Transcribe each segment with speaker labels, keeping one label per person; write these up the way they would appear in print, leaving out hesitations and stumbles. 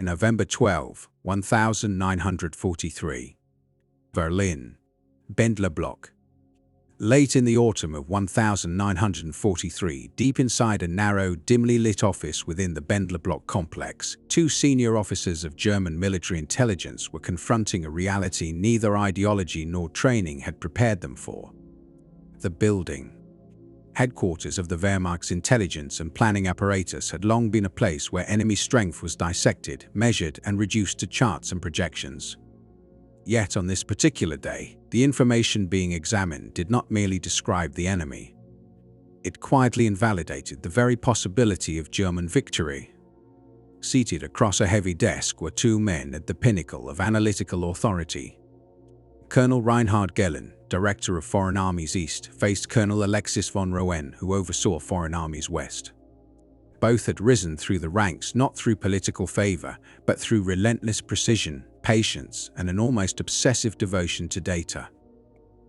Speaker 1: November 12, 1943. Berlin. Bendler Block. Late in the autumn of 1943, deep inside a narrow, dimly lit office within the Bendler Block complex, two senior officers of German military intelligence were confronting a reality neither ideology nor training had prepared them for. The building. Headquarters of the Wehrmacht's intelligence and planning apparatus had long been a place where enemy strength was dissected, measured, and reduced to charts and projections. Yet on this particular day, the information being examined did not merely describe the enemy. It quietly invalidated the very possibility of German victory. Seated across a heavy desk were two men at the pinnacle of analytical authority. Colonel Reinhard Gehlen, Director of Foreign Armies East, faced Colonel Alexis von Roenne, who oversaw Foreign Armies West. Both had risen through the ranks not through political favor, but through relentless precision, patience, and an almost obsessive devotion to data.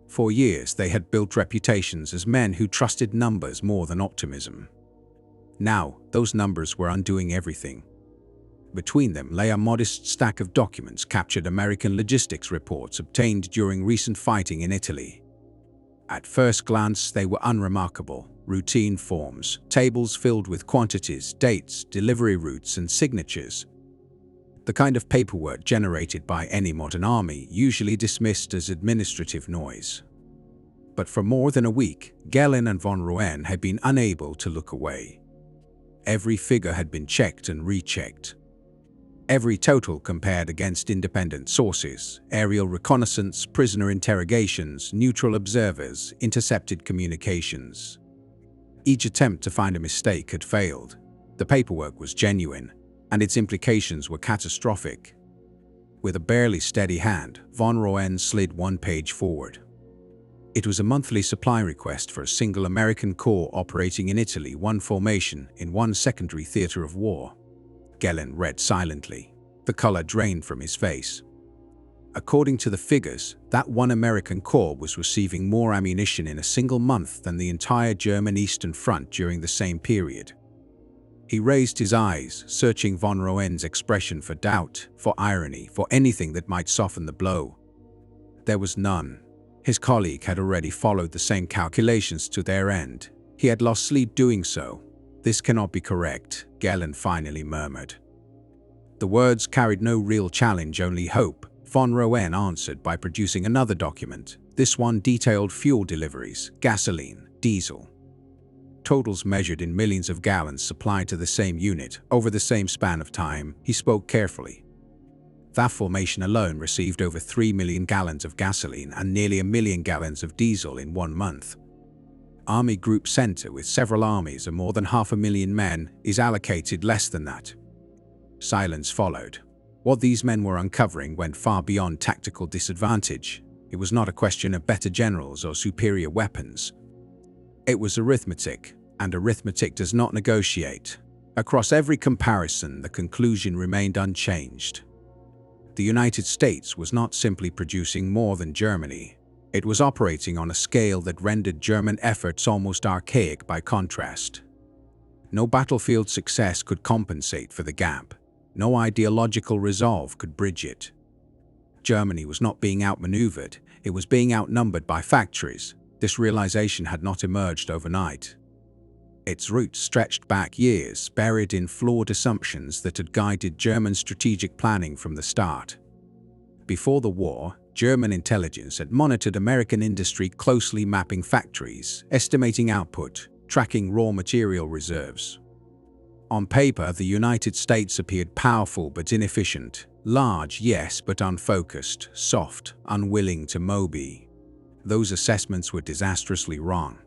Speaker 1: For years, they had built reputations as men who trusted numbers more than optimism. Now, those numbers were undoing everything. Between them lay a modest stack of documents, captured American logistics reports obtained during recent fighting in Italy. At first glance, they were unremarkable. Routine forms, tables filled with quantities, dates, delivery routes, and signatures. The kind of paperwork generated by any modern army, usually dismissed as administrative noise. But for more than a week, Gehlen and von Roenne had been unable to look away. Every figure had been checked and rechecked. Every total compared against independent sources, aerial reconnaissance, prisoner interrogations, neutral observers, intercepted communications. Each attempt to find a mistake had failed. The paperwork was genuine, and its implications were catastrophic. With a barely steady hand, von Roenne slid one page forward. It was a monthly supply request for a single American corps operating in Italy, one formation in one secondary theater of war. Gehlen read silently. The color drained from his face. According to the figures, that one American corps was receiving more ammunition in a single month than the entire German Eastern Front during the same period. He raised his eyes, searching von Roenne's expression for doubt, for irony, for anything that might soften the blow. There was none. His colleague had already followed the same calculations to their end. He had lost sleep doing so. "This cannot be correct," Gehlen finally murmured. The words carried no real challenge, only hope. Von Roenne answered by producing another document. This one detailed fuel deliveries, gasoline, diesel. Totals measured in millions of gallons supplied to the same unit over the same span of time. He spoke carefully. That formation alone received over 3 million gallons of gasoline and nearly 1 million gallons of diesel in 1 month. Army Group Center, with several armies and more than 500,000 men, is allocated less than that. Silence followed. What these men were uncovering went far beyond tactical disadvantage. It was not a question of better generals or superior weapons. It was arithmetic, and arithmetic does not negotiate. Across every comparison, the conclusion remained unchanged. The United States was not simply producing more than Germany. It was operating on a scale that rendered German efforts almost archaic by contrast. No battlefield success could compensate for the gap. No ideological resolve could bridge it. Germany was not being outmaneuvered, it was being outnumbered by factories. This realization had not emerged overnight. Its roots stretched back years, buried in flawed assumptions that had guided German strategic planning from the start. Before the war, German intelligence had monitored American industry closely, mapping factories, estimating output, tracking raw material reserves. On paper, the United States appeared powerful but inefficient, large, yes, but unfocused, soft, unwilling to mobile. Those assessments were disastrously wrong.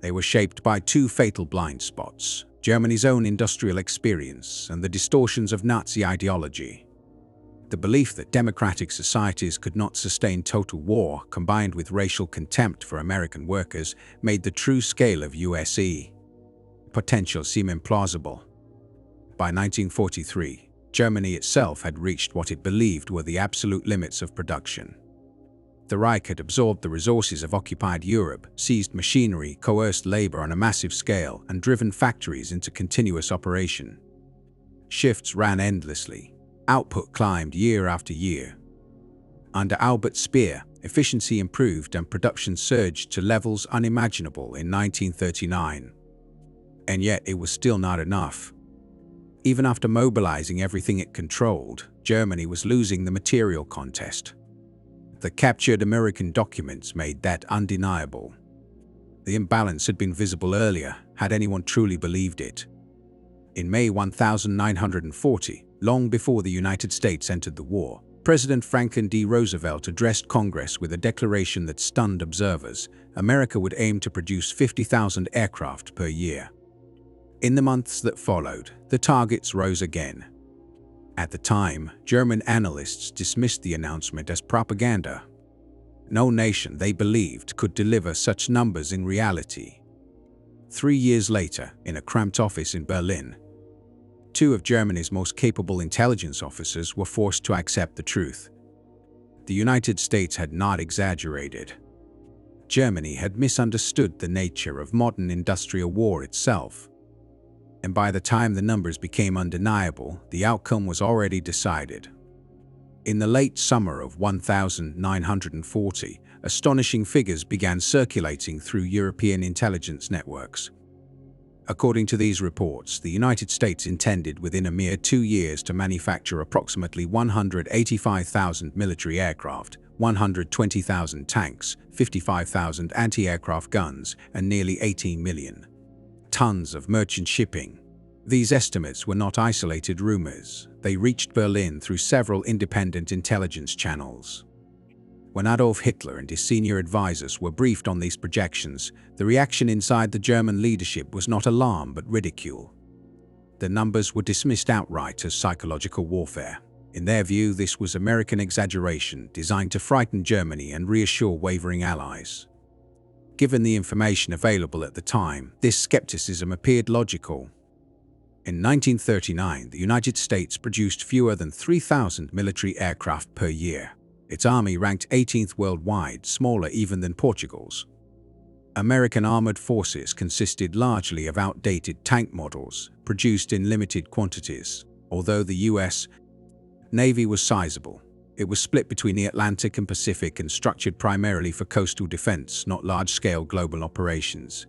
Speaker 1: They were shaped by two fatal blind spots: Germany's own industrial experience and the distortions of Nazi ideology. The belief that democratic societies could not sustain total war, combined with racial contempt for American workers, made the true scale of U.S. potential seem implausible. By 1943, Germany itself had reached what it believed were the absolute limits of production. The Reich had absorbed the resources of occupied Europe, seized machinery, coerced labor on a massive scale, and driven factories into continuous operation. Shifts ran endlessly. Output climbed year after year. Under Albert Speer, efficiency improved and production surged to levels unimaginable in 1939. And yet it was still not enough. Even after mobilizing everything it controlled, Germany was losing the material contest. The captured American documents made that undeniable. The imbalance had been visible earlier, had anyone truly believed it. In May 1940, long before the United States entered the war, President Franklin D. Roosevelt addressed Congress with a declaration that stunned observers. America would aim to produce 50,000 aircraft per year. In the months that followed, the targets rose again. At the time, German analysts dismissed the announcement as propaganda. No nation, they believed, could deliver such numbers in reality. 3 years later, in a cramped office in Berlin, 2 of Germany's most capable intelligence officers were forced to accept the truth. The United States had not exaggerated. Germany had misunderstood the nature of modern industrial war itself. And by the time the numbers became undeniable, the outcome was already decided. In the late summer of 1940, astonishing figures began circulating through European intelligence networks. According to these reports, the United States intended within a mere 2 years to manufacture approximately 185,000 military aircraft, 120,000 tanks, 55,000 anti-aircraft guns, and nearly 18 million tons of merchant shipping. These estimates were not isolated rumors. They reached Berlin through several independent intelligence channels. When Adolf Hitler and his senior advisors were briefed on these projections, the reaction inside the German leadership was not alarm but ridicule. The numbers were dismissed outright as psychological warfare. In their view, this was American exaggeration designed to frighten Germany and reassure wavering allies. Given the information available at the time, this skepticism appeared logical. In 1939, the United States produced fewer than 3,000 military aircraft per year. Its army ranked 18th worldwide, smaller even than Portugal's. American armored forces consisted largely of outdated tank models, produced in limited quantities. Although the U.S. Navy was sizable, it was split between the Atlantic and Pacific and structured primarily for coastal defense, not large-scale global operations.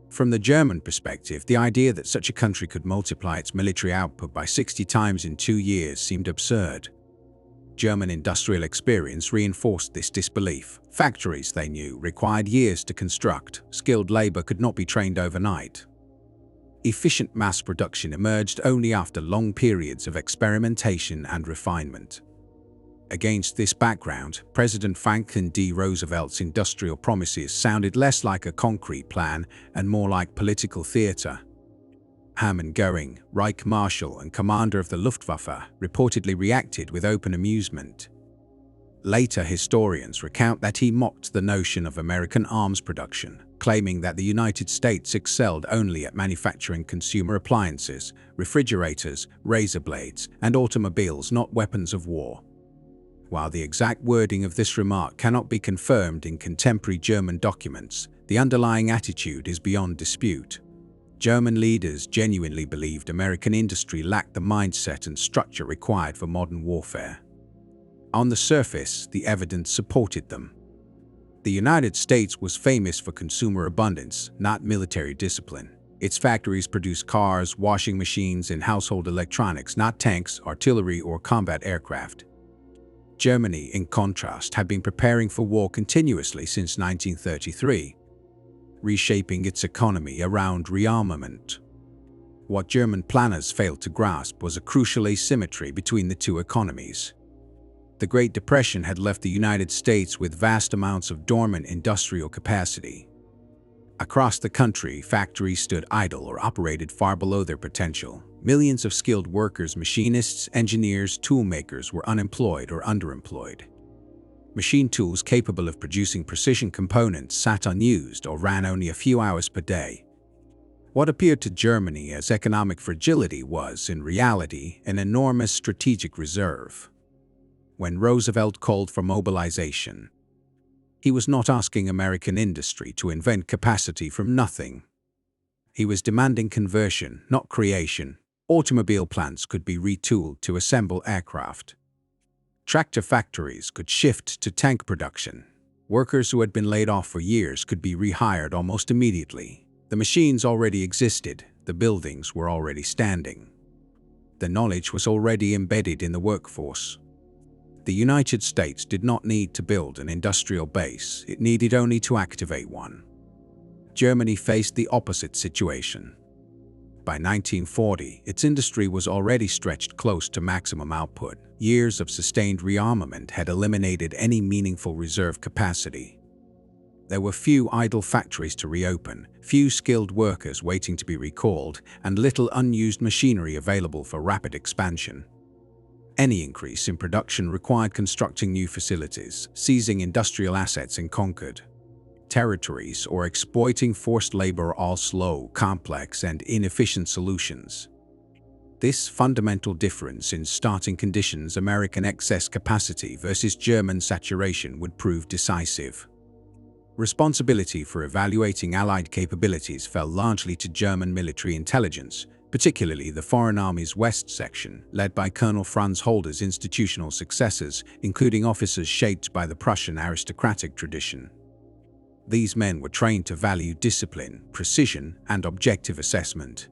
Speaker 1: From the German perspective, the idea that such a country could multiply its military output by 60 times in 2 years seemed absurd. German industrial experience reinforced this disbelief. Factories, they knew, required years to construct. Skilled labor could not be trained overnight. Efficient mass production emerged only after long periods of experimentation and refinement. Against this background, President Franklin D. Roosevelt's industrial promises sounded less like a concrete plan and more like political theater. Hermann Göring, Reich Marshal and commander of the Luftwaffe, reportedly reacted with open amusement. Later historians recount that he mocked the notion of American arms production, claiming that the United States excelled only at manufacturing consumer appliances, refrigerators, razor blades, and automobiles, not weapons of war. While the exact wording of this remark cannot be confirmed in contemporary German documents, the underlying attitude is beyond dispute. German leaders genuinely believed American industry lacked the mindset and structure required for modern warfare. On the surface, the evidence supported them. The United States was famous for consumer abundance, not military discipline. Its factories produced cars, washing machines, and household electronics, not tanks, artillery, or combat aircraft. Germany, in contrast, had been preparing for war continuously since 1933, reshaping its economy around rearmament. What German planners failed to grasp was a crucial asymmetry between the two economies. The Great Depression had left the United States with vast amounts of dormant industrial capacity. Across the country, factories stood idle or operated far below their potential. Millions of skilled workers, machinists, engineers, toolmakers were unemployed or underemployed. Machine tools capable of producing precision components sat unused or ran only a few hours per day. What appeared to Germany as economic fragility was, in reality, an enormous strategic reserve. When Roosevelt called for mobilization, he was not asking American industry to invent capacity from nothing. He was demanding conversion, not creation. Automobile plants could be retooled to assemble aircraft. Tractor factories could shift to tank production. Workers who had been laid off for years could be rehired almost immediately. The machines already existed, the buildings were already standing. The knowledge was already embedded in the workforce. The United States did not need to build an industrial base, it needed only to activate one. Germany faced the opposite situation. By 1940, its industry was already stretched close to maximum output. Years of sustained rearmament had eliminated any meaningful reserve capacity. There were few idle factories to reopen, few skilled workers waiting to be recalled, and little unused machinery available for rapid expansion. Any increase in production required constructing new facilities, seizing industrial assets in conquered territories, or exploiting forced labor, all slow, complex, and inefficient solutions. This fundamental difference in starting conditions, American excess capacity versus German saturation, would prove decisive. Responsibility for evaluating Allied capabilities fell largely to German military intelligence, particularly the Foreign Army's West Section, led by Colonel Franz Holder's institutional successors, including officers shaped by the Prussian aristocratic tradition. These men were trained to value discipline, precision, and objective assessment.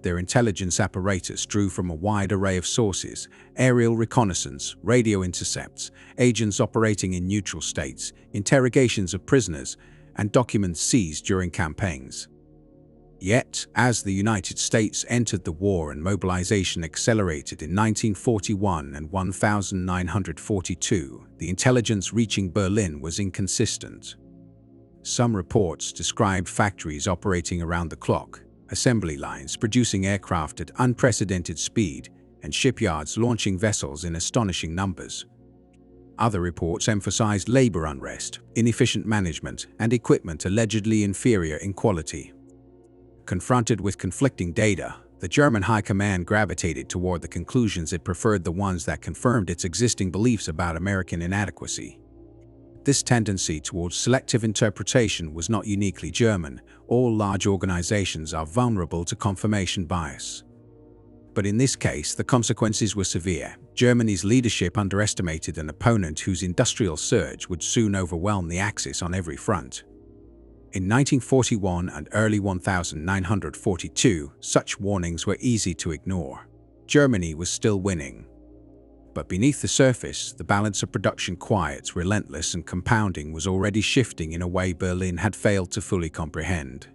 Speaker 1: Their intelligence apparatus drew from a wide array of sources: aerial reconnaissance, radio intercepts, agents operating in neutral states, interrogations of prisoners, and documents seized during campaigns. Yet, as the United States entered the war and mobilization accelerated in 1941 and 1942, the intelligence reaching Berlin was inconsistent. Some reports described factories operating around the clock, assembly lines producing aircraft at unprecedented speed, and shipyards launching vessels in astonishing numbers. Other reports emphasized labor unrest, inefficient management, and equipment allegedly inferior in quality. Confronted with conflicting data, the German High Command gravitated toward the conclusions it preferred, the ones that confirmed its existing beliefs about American inadequacy. This tendency towards selective interpretation was not uniquely German. All large organizations are vulnerable to confirmation bias. But in this case, the consequences were severe. Germany's leadership underestimated an opponent whose industrial surge would soon overwhelm the Axis on every front. In 1941 and early 1942, such warnings were easy to ignore. Germany was still winning. But beneath the surface, the balance of production, quiet, relentless, and compounding, was already shifting in a way Berlin had failed to fully comprehend.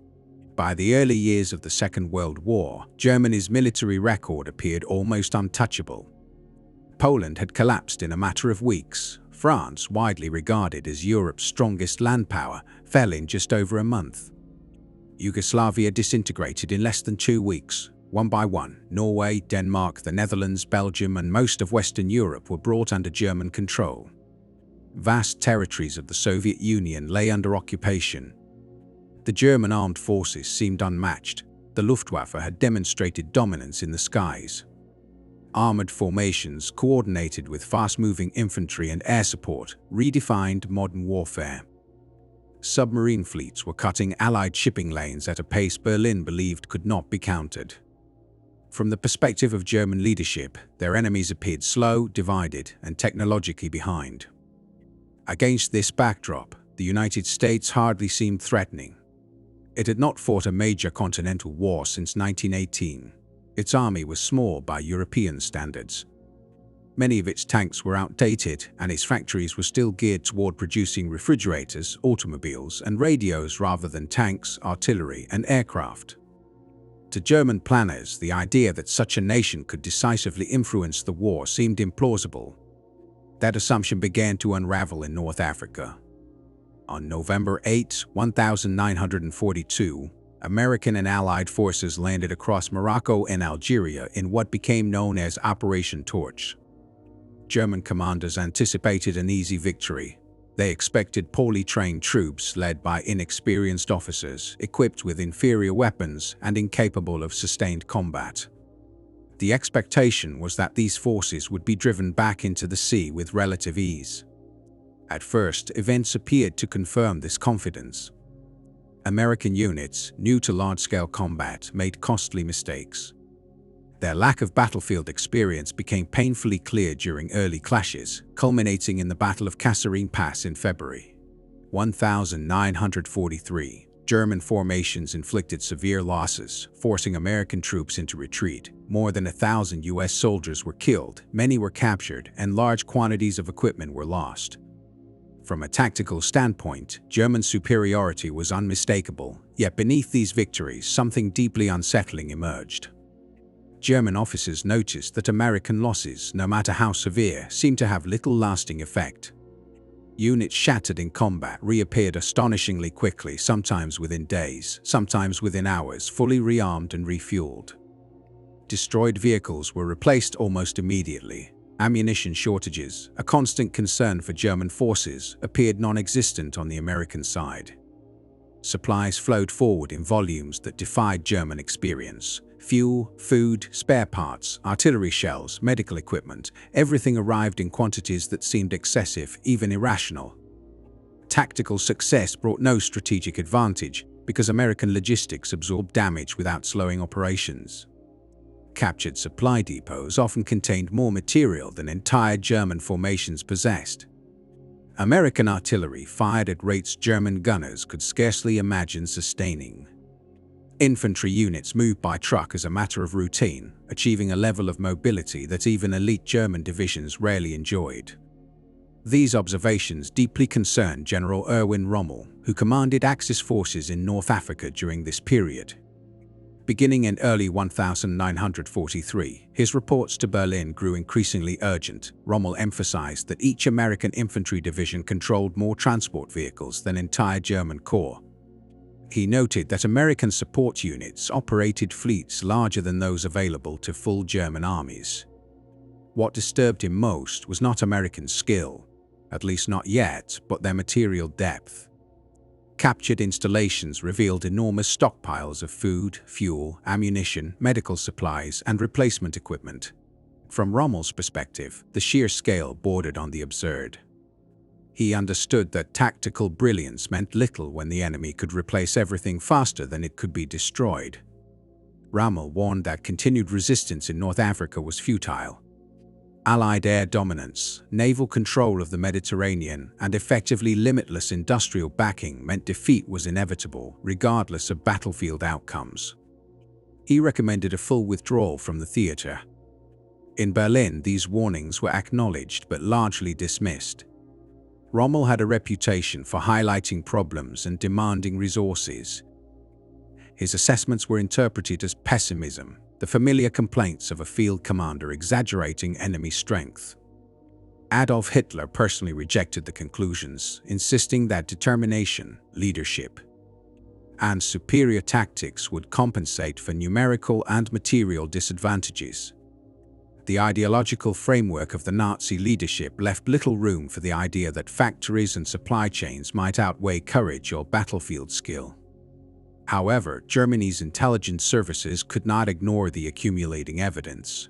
Speaker 1: By the early years of the Second World War, Germany's military record appeared almost untouchable. Poland had collapsed in a matter of weeks. France, widely regarded as Europe's strongest land power, fell in just over a month. Yugoslavia disintegrated in less than 2 weeks. One by one, Norway, Denmark, the Netherlands, Belgium, and most of Western Europe were brought under German control. Vast territories of the Soviet Union lay under occupation. The German armed forces seemed unmatched. The Luftwaffe had demonstrated dominance in the skies. Armored formations, coordinated with fast-moving infantry and air support, redefined modern warfare. Submarine fleets were cutting Allied shipping lanes at a pace Berlin believed could not be countered. From the perspective of German leadership, their enemies appeared slow, divided, and technologically behind. Against this backdrop, the United States hardly seemed threatening. It had not fought a major continental war since 1918. Its army was small by European standards. Many of its tanks were outdated, and its factories were still geared toward producing refrigerators, automobiles, and radios rather than tanks, artillery, and aircraft. To German planners, the idea that such a nation could decisively influence the war seemed implausible. That assumption began to unravel in North Africa. On November 8, 1942, American and Allied forces landed across Morocco and Algeria in what became known as Operation Torch. German commanders anticipated an easy victory. They expected poorly trained troops led by inexperienced officers, equipped with inferior weapons and incapable of sustained combat. The expectation was that these forces would be driven back into the sea with relative ease. At first, events appeared to confirm this confidence. American units, new to large-scale combat, made costly mistakes. Their lack of battlefield experience became painfully clear during early clashes, culminating in the Battle of Kasserine Pass in February 1943. German formations inflicted severe losses, forcing American troops into retreat. More than 1,000 U.S. soldiers were killed, many were captured, and large quantities of equipment were lost. From a tactical standpoint, German superiority was unmistakable, yet beneath these victories, something deeply unsettling emerged. German officers noticed that American losses, no matter how severe, seemed to have little lasting effect. Units shattered in combat reappeared astonishingly quickly, sometimes within days, sometimes within hours, fully rearmed and refueled. Destroyed vehicles were replaced almost immediately. Ammunition shortages, a constant concern for German forces, appeared non-existent on the American side. Supplies flowed forward in volumes that defied German experience. Fuel, food, spare parts, artillery shells, medical equipment, everything arrived in quantities that seemed excessive, even irrational. Tactical success brought no strategic advantage because American logistics absorbed damage without slowing operations. Captured supply depots often contained more material than entire German formations possessed. American artillery fired at rates German gunners could scarcely imagine sustaining. Infantry units moved by truck as a matter of routine, achieving a level of mobility that even elite German divisions rarely enjoyed. These observations deeply concerned General Erwin Rommel, who commanded Axis forces in North Africa during this period. Beginning in early 1943, his reports to Berlin grew increasingly urgent. Rommel emphasized that each American infantry division controlled more transport vehicles than entire German corps. He noted that American support units operated fleets larger than those available to full German armies. What disturbed him most was not American skill, at least not yet, but their material depth. Captured installations revealed enormous stockpiles of food, fuel, ammunition, medical supplies, and replacement equipment. From Rommel's perspective, the sheer scale bordered on the absurd. He understood that tactical brilliance meant little when the enemy could replace everything faster than it could be destroyed. Rommel warned that continued resistance in North Africa was futile. Allied air dominance, naval control of the Mediterranean, and effectively limitless industrial backing meant defeat was inevitable, regardless of battlefield outcomes. He recommended a full withdrawal from the theater. In Berlin, these warnings were acknowledged but largely dismissed. Rommel had a reputation for highlighting problems and demanding resources. His assessments were interpreted as pessimism, the familiar complaints of a field commander exaggerating enemy strength. Adolf Hitler personally rejected the conclusions, insisting that determination, leadership, and superior tactics would compensate for numerical and material disadvantages. The ideological framework of the Nazi leadership left little room for the idea that factories and supply chains might outweigh courage or battlefield skill. However, Germany's intelligence services could not ignore the accumulating evidence.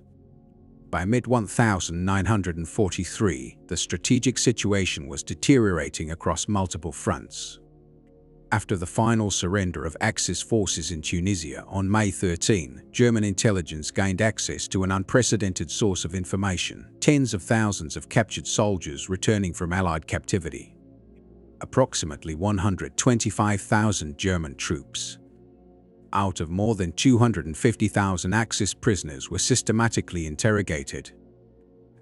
Speaker 1: By mid-1943, the strategic situation was deteriorating across multiple fronts. After the final surrender of Axis forces in Tunisia on May 13, German intelligence gained access to an unprecedented source of information: tens of thousands of captured soldiers returning from Allied captivity. Approximately 125,000 German troops, out of more than 250,000 Axis prisoners, were systematically interrogated.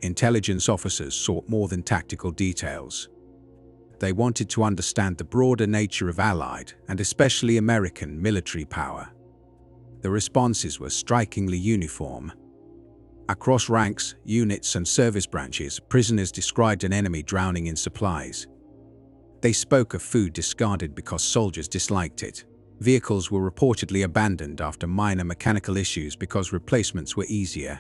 Speaker 1: Intelligence officers sought more than tactical details. They wanted to understand the broader nature of Allied, and especially American, military power. The responses were strikingly uniform. Across ranks, units, and service branches, prisoners described an enemy drowning in supplies. They spoke of food discarded because soldiers disliked it. Vehicles were reportedly abandoned after minor mechanical issues because replacements were easier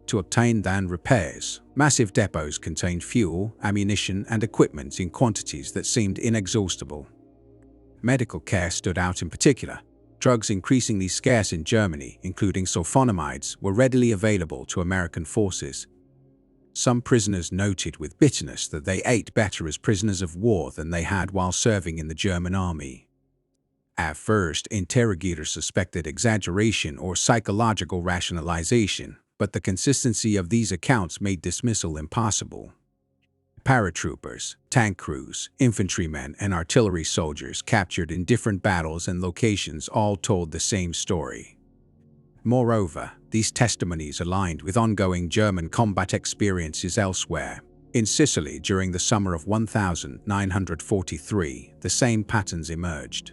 Speaker 1: to obtain than repairs. Massive depots contained fuel, ammunition, and equipment in quantities that seemed inexhaustible. Medical care stood out in particular. Drugs increasingly scarce in Germany, including sulfonamides, were readily available to American forces. Some prisoners noted with bitterness that they ate better as prisoners of war than they had while serving in the German army. At first, interrogators suspected exaggeration or psychological rationalization, but the consistency of these accounts made dismissal impossible. Paratroopers, tank crews, infantrymen, and artillery soldiers captured in different battles and locations all told the same story. Moreover, these testimonies aligned with ongoing German combat experiences elsewhere. In Sicily during the summer of 1943, the same patterns emerged.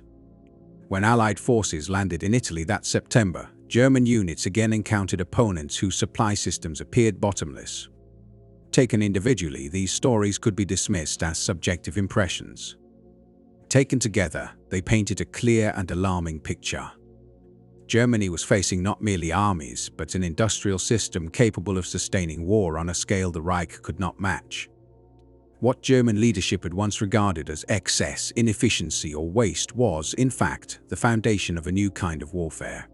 Speaker 1: When Allied forces landed in Italy that September, German units again encountered opponents whose supply systems appeared bottomless. Taken individually, these stories could be dismissed as subjective impressions. Taken together, they painted a clear and alarming picture. Germany was facing not merely armies, but an industrial system capable of sustaining war on a scale the Reich could not match. What German leadership had once regarded as excess, inefficiency, or waste was, in fact, the foundation of a new kind of warfare.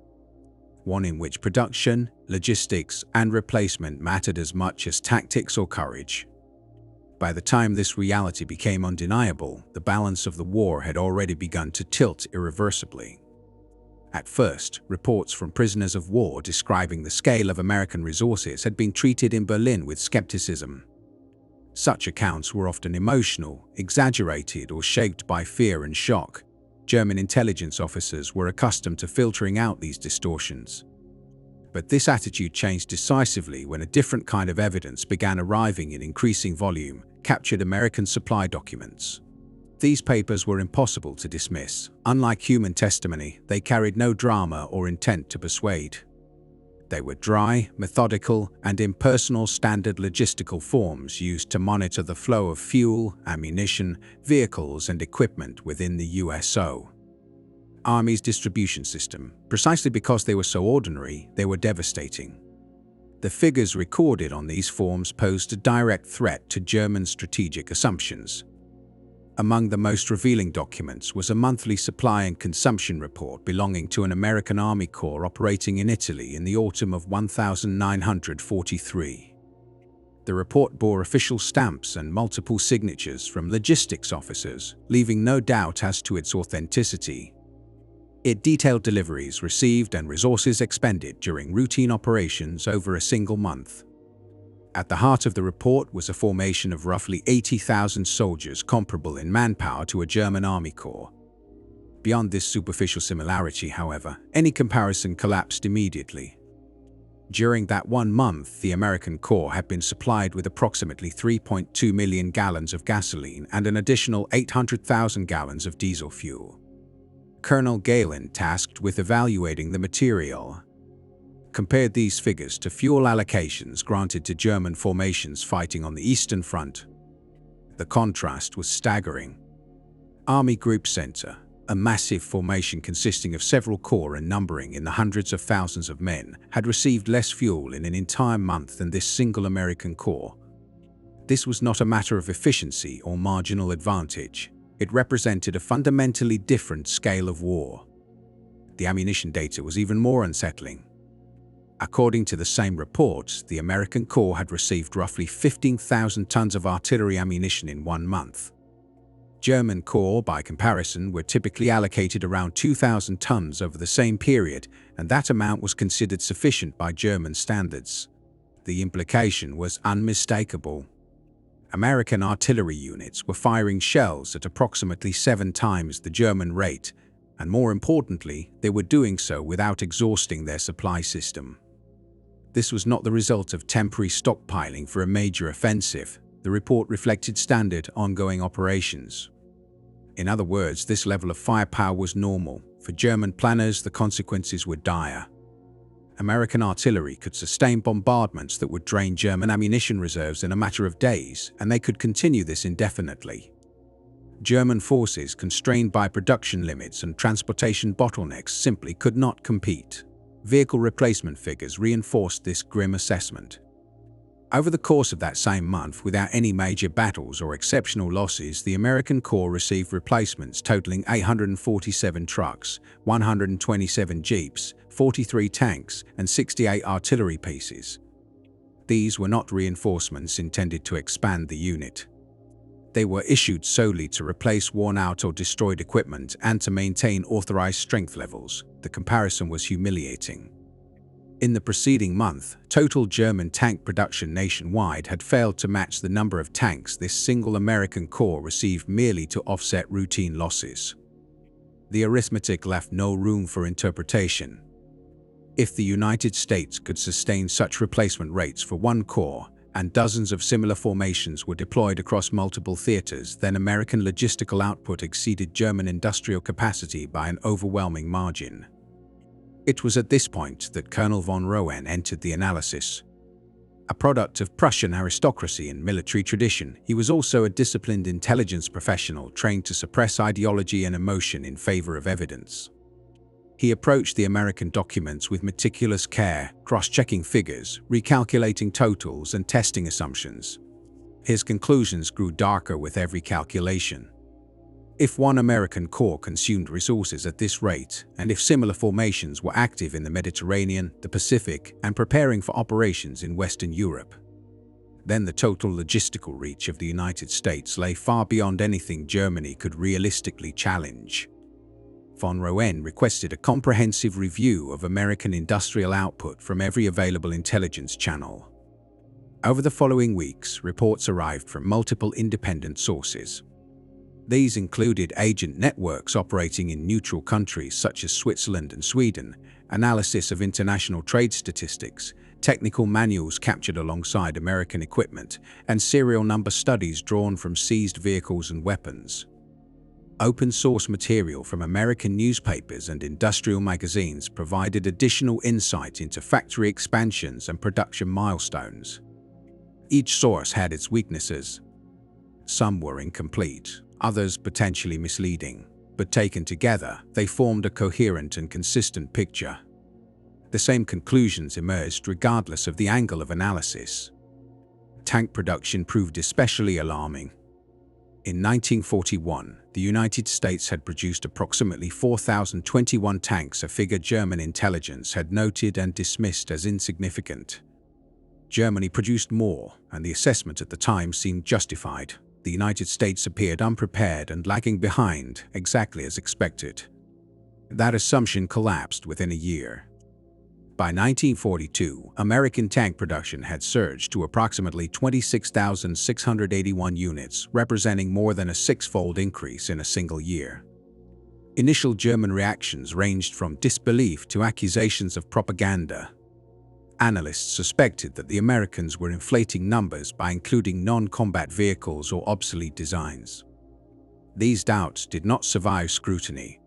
Speaker 1: One in which production, logistics, and replacement mattered as much as tactics or courage. By the time this reality became undeniable, the balance of the war had already begun to tilt irreversibly. At first, reports from prisoners of war describing the scale of American resources had been treated in Berlin with skepticism. Such accounts were often emotional, exaggerated, or shaped by fear and shock. German intelligence officers were accustomed to filtering out these distortions. But this attitude changed decisively when a different kind of evidence began arriving in increasing volume, captured American supply documents. These papers were impossible to dismiss. Unlike human testimony, they carried no drama or intent to persuade. They were dry, methodical, and impersonal standard logistical forms used to monitor the flow of fuel, ammunition, vehicles, and equipment within the USO Army's distribution system. Precisely because they were so ordinary, they were devastating. The figures recorded on these forms posed a direct threat to German strategic assumptions. Among the most revealing documents was a monthly supply and consumption report belonging to an American Army Corps operating in Italy in the autumn of 1943. The report bore official stamps and multiple signatures from logistics officers, leaving no doubt as to its authenticity. It detailed deliveries received and resources expended during routine operations over a single month. At the heart of the report was a formation of roughly 80,000 soldiers comparable in manpower to a German Army Corps. Beyond this superficial similarity, however, any comparison collapsed immediately. During that 1 month, the American Corps had been supplied with approximately 3.2 million gallons of gasoline and an additional 800,000 gallons of diesel fuel. Colonel Galen, tasked with evaluating the material, compared these figures to fuel allocations granted to German formations fighting on the Eastern Front. The contrast was staggering. Army Group Center, a massive formation consisting of several corps and numbering in the hundreds of thousands of men, had received less fuel in an entire month than this single American corps. This was not a matter of efficiency or marginal advantage. It represented a fundamentally different scale of war. The ammunition data was even more unsettling. According to the same reports, the American Corps had received roughly 15,000 tons of artillery ammunition in 1 month. German Corps, by comparison, were typically allocated around 2,000 tons over the same period, and that amount was considered sufficient by German standards. The implication was unmistakable. American artillery units were firing shells at approximately 7 times the German rate, and more importantly, they were doing so without exhausting their supply system. This was not the result of temporary stockpiling for a major offensive. The report reflected standard, ongoing operations. In other words, this level of firepower was normal. For German planners, the consequences were dire. American artillery could sustain bombardments that would drain German ammunition reserves in a matter of days, and they could continue this indefinitely. German forces, constrained by production limits and transportation bottlenecks, simply could not compete. Vehicle replacement figures reinforced this grim assessment. Over the course of that same month, without any major battles or exceptional losses, the American Corps received replacements totaling 847 trucks, 127 jeeps, 43 tanks, and 68 artillery pieces. These were not reinforcements intended to expand the unit. They were issued solely to replace worn-out or destroyed equipment and to maintain authorized strength levels. The comparison was humiliating. In the preceding month, total German tank production nationwide had failed to match the number of tanks this single American corps received merely to offset routine losses. The arithmetic left no room for interpretation. If the United States could sustain such replacement rates for one corps, and dozens of similar formations were deployed across multiple theaters, then American logistical output exceeded German industrial capacity by an overwhelming margin. It was at this point that Colonel von Roenne entered the analysis. A product of Prussian aristocracy and military tradition, he was also a disciplined intelligence professional trained to suppress ideology and emotion in favor of evidence. He approached the American documents with meticulous care, cross-checking figures, recalculating totals, and testing assumptions. His conclusions grew darker with every calculation. If one American corps consumed resources at this rate, and if similar formations were active in the Mediterranean, the Pacific, and preparing for operations in Western Europe, then the total logistical reach of the United States lay far beyond anything Germany could realistically challenge. Von Roenne requested a comprehensive review of American industrial output from every available intelligence channel. Over the following weeks, reports arrived from multiple independent sources. These included agent networks operating in neutral countries such as Switzerland and Sweden, analysis of international trade statistics, technical manuals captured alongside American equipment, and serial number studies drawn from seized vehicles and weapons. Open-source material from American newspapers and industrial magazines provided additional insight into factory expansions and production milestones. Each source had its weaknesses. Some were incomplete, others potentially misleading, but taken together, they formed a coherent and consistent picture. The same conclusions emerged regardless of the angle of analysis. Tank production proved especially alarming. In 1941, the United States had produced approximately 4,021 tanks, a figure German intelligence had noted and dismissed as insignificant. Germany produced more, and the assessment at the time seemed justified. The United States appeared unprepared and lagging behind, exactly as expected. That assumption collapsed within a year. By 1942, American tank production had surged to approximately 26,681 units, representing more than a six-fold increase in a single year. Initial German reactions ranged from disbelief to accusations of propaganda. Analysts suspected that the Americans were inflating numbers by including non-combat vehicles or obsolete designs. These doubts did not survive scrutiny.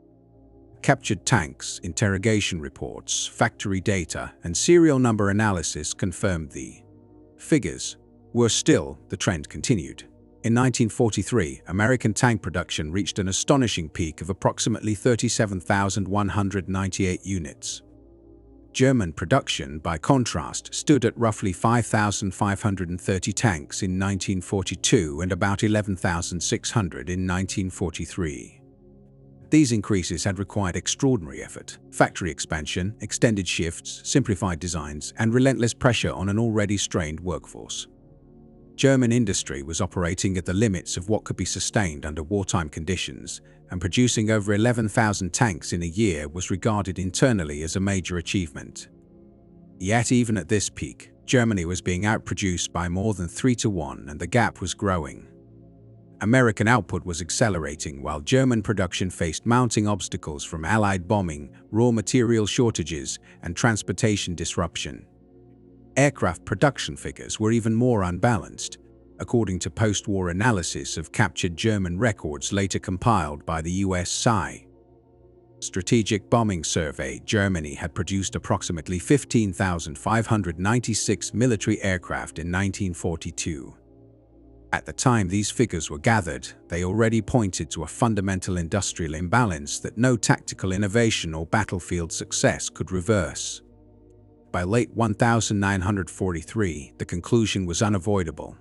Speaker 1: Captured tanks, interrogation reports, factory data, and serial number analysis confirmed the figures. Worse still, the trend continued. In 1943, American tank production reached an astonishing peak of approximately 37,198 units. German production, by contrast, stood at roughly 5,530 tanks in 1942 and about 11,600 in 1943. These increases had required extraordinary effort, factory expansion, extended shifts, simplified designs, and relentless pressure on an already strained workforce. German industry was operating at the limits of what could be sustained under wartime conditions, and producing over 11,000 tanks in a year was regarded internally as a major achievement. Yet even at this peak, Germany was being outproduced by more than 3-to-1, and the gap was growing. American output was accelerating while German production faced mounting obstacles from Allied bombing, raw material shortages, and transportation disruption. Aircraft production figures were even more unbalanced, according to post-war analysis of captured German records later compiled by the WWII Strategic Bombing Survey. Germany had produced approximately 15,596 military aircraft in 1942. At the time these figures were gathered, they already pointed to a fundamental industrial imbalance that no tactical innovation or battlefield success could reverse. By late 1943, the conclusion was unavoidable.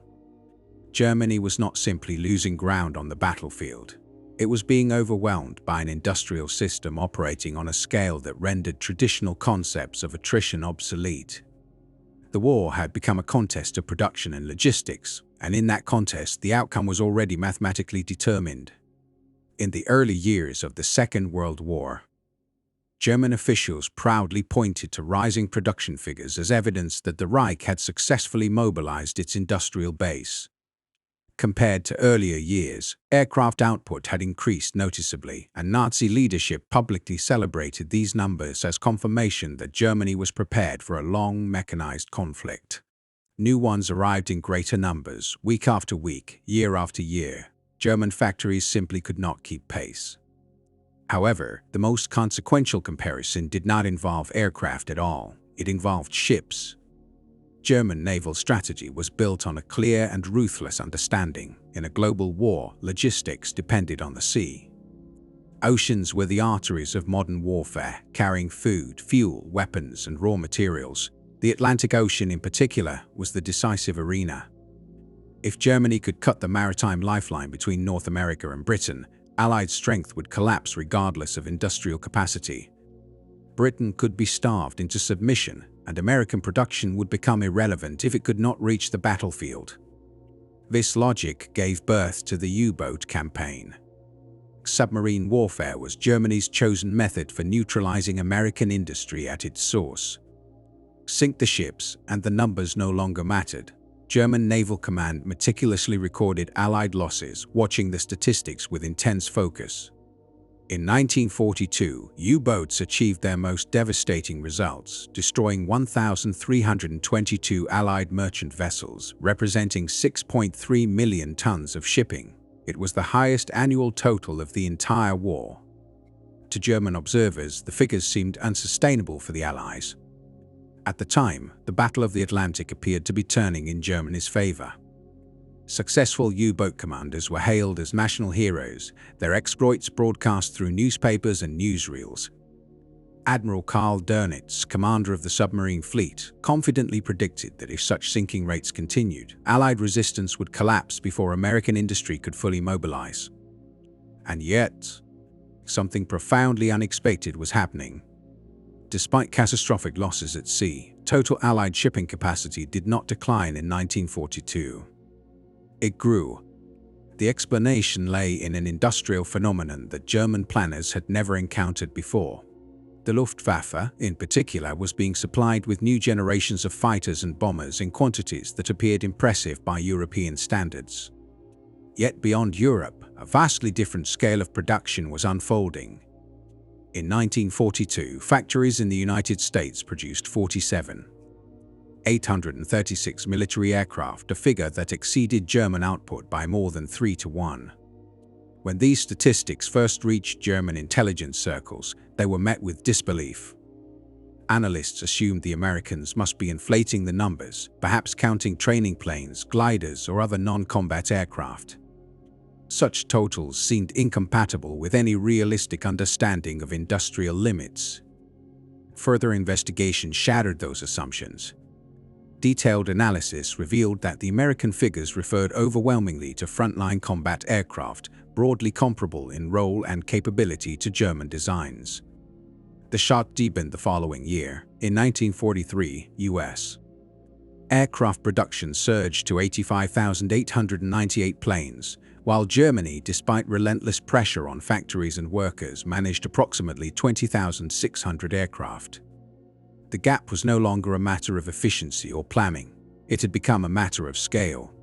Speaker 1: Germany was not simply losing ground on the battlefield. It was being overwhelmed by an industrial system operating on a scale that rendered traditional concepts of attrition obsolete. The war had become a contest of production and logistics, and in that contest the outcome was already mathematically determined. In the early years of the Second World War, German officials proudly pointed to rising production figures as evidence that the Reich had successfully mobilized its industrial base. Compared to earlier years, aircraft output had increased noticeably, and Nazi leadership publicly celebrated these numbers as confirmation that Germany was prepared for a long mechanized conflict. New ones arrived in greater numbers, week after week, year after year. German factories simply could not keep pace. However, the most consequential comparison did not involve aircraft at all. It involved ships. German naval strategy was built on a clear and ruthless understanding. In a global war, logistics depended on the sea. Oceans were the arteries of modern warfare, carrying food, fuel, weapons, and raw materials. The Atlantic Ocean in particular was the decisive arena. If Germany could cut the maritime lifeline between North America and Britain, Allied strength would collapse regardless of industrial capacity. Britain could be starved into submission, and American production would become irrelevant if it could not reach the battlefield. This logic gave birth to the U-boat campaign. Submarine warfare was Germany's chosen method for neutralizing American industry at its source. Sink the ships, and the numbers no longer mattered. German Naval Command meticulously recorded Allied losses, watching the statistics with intense focus. In 1942, U-boats achieved their most devastating results, destroying 1,322 Allied merchant vessels, representing 6.3 million tons of shipping. It was the highest annual total of the entire war. To German observers, the figures seemed unsustainable for the Allies. At the time, the Battle of the Atlantic appeared to be turning in Germany's favor. Successful U-boat commanders were hailed as national heroes, their exploits broadcast through newspapers and newsreels. Admiral Karl Dönitz, commander of the submarine fleet, confidently predicted that if such sinking rates continued, Allied resistance would collapse before American industry could fully mobilize. And yet, something profoundly unexpected was happening. Despite catastrophic losses at sea, total Allied shipping capacity did not decline in 1942. It grew. The explanation lay in an industrial phenomenon that German planners had never encountered before. The Luftwaffe, in particular, was being supplied with new generations of fighters and bombers in quantities that appeared impressive by European standards. Yet beyond Europe, a vastly different scale of production was unfolding. In 1942, factories in the United States produced 836 military aircraft, a figure that exceeded German output by more than 3 to 1. When these statistics first reached German intelligence circles, they were met with disbelief. Analysts assumed the Americans must be inflating the numbers, perhaps counting training planes, gliders, or other non-combat aircraft. Such totals seemed incompatible with any realistic understanding of industrial limits. Further investigation shattered those assumptions. Detailed analysis revealed that the American figures referred overwhelmingly to frontline combat aircraft, broadly comparable in role and capability to German designs. The shock deepened the following year. In 1943, U.S. aircraft production surged to 85,898 planes, while Germany, despite relentless pressure on factories and workers, managed approximately 20,600 aircraft. The gap was no longer a matter of efficiency or planning. It had become a matter of scale.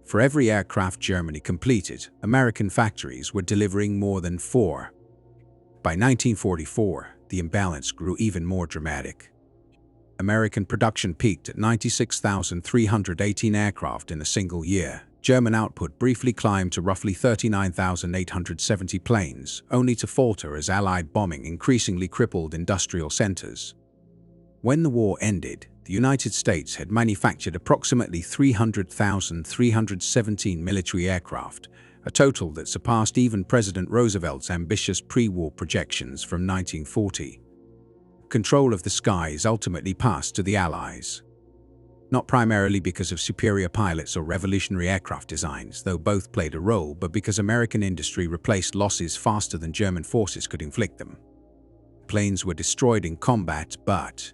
Speaker 1: For every aircraft Germany completed, American factories were delivering more than 4. By 1944, the imbalance grew even more dramatic. American production peaked at 96,318 aircraft in a single year. German output briefly climbed to roughly 39,870 planes, only to falter as Allied bombing increasingly crippled industrial centers. When the war ended, the United States had manufactured approximately 300,317 military aircraft, a total that surpassed even President Roosevelt's ambitious pre-war projections from 1940. Control of the skies ultimately passed to the Allies. Not primarily because of superior pilots or revolutionary aircraft designs, though both played a role, but because American industry replaced losses faster than German forces could inflict them. Planes were destroyed in combat, but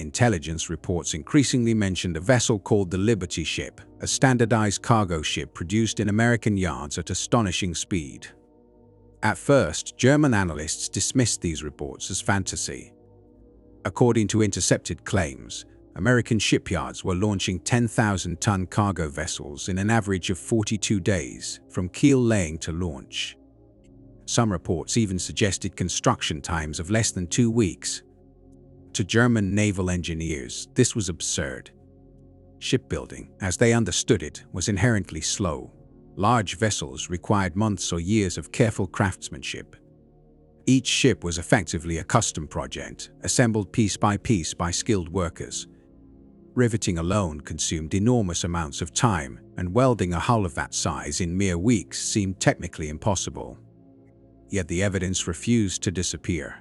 Speaker 1: Intelligence reports increasingly mentioned a vessel called the Liberty ship, a standardized cargo ship produced in American yards at astonishing speed. At first, German analysts dismissed these reports as fantasy. According to intercepted claims, American shipyards were launching 10,000-ton cargo vessels in an average of 42 days, from keel laying to launch. Some reports even suggested construction times of less than 2 weeks. To German naval engineers, this was absurd. Shipbuilding, as they understood it, was inherently slow. Large vessels required months or years of careful craftsmanship. Each ship was effectively a custom project, assembled piece by skilled workers. Riveting alone consumed enormous amounts of time, and welding a hull of that size in mere weeks seemed technically impossible. Yet the evidence refused to disappear.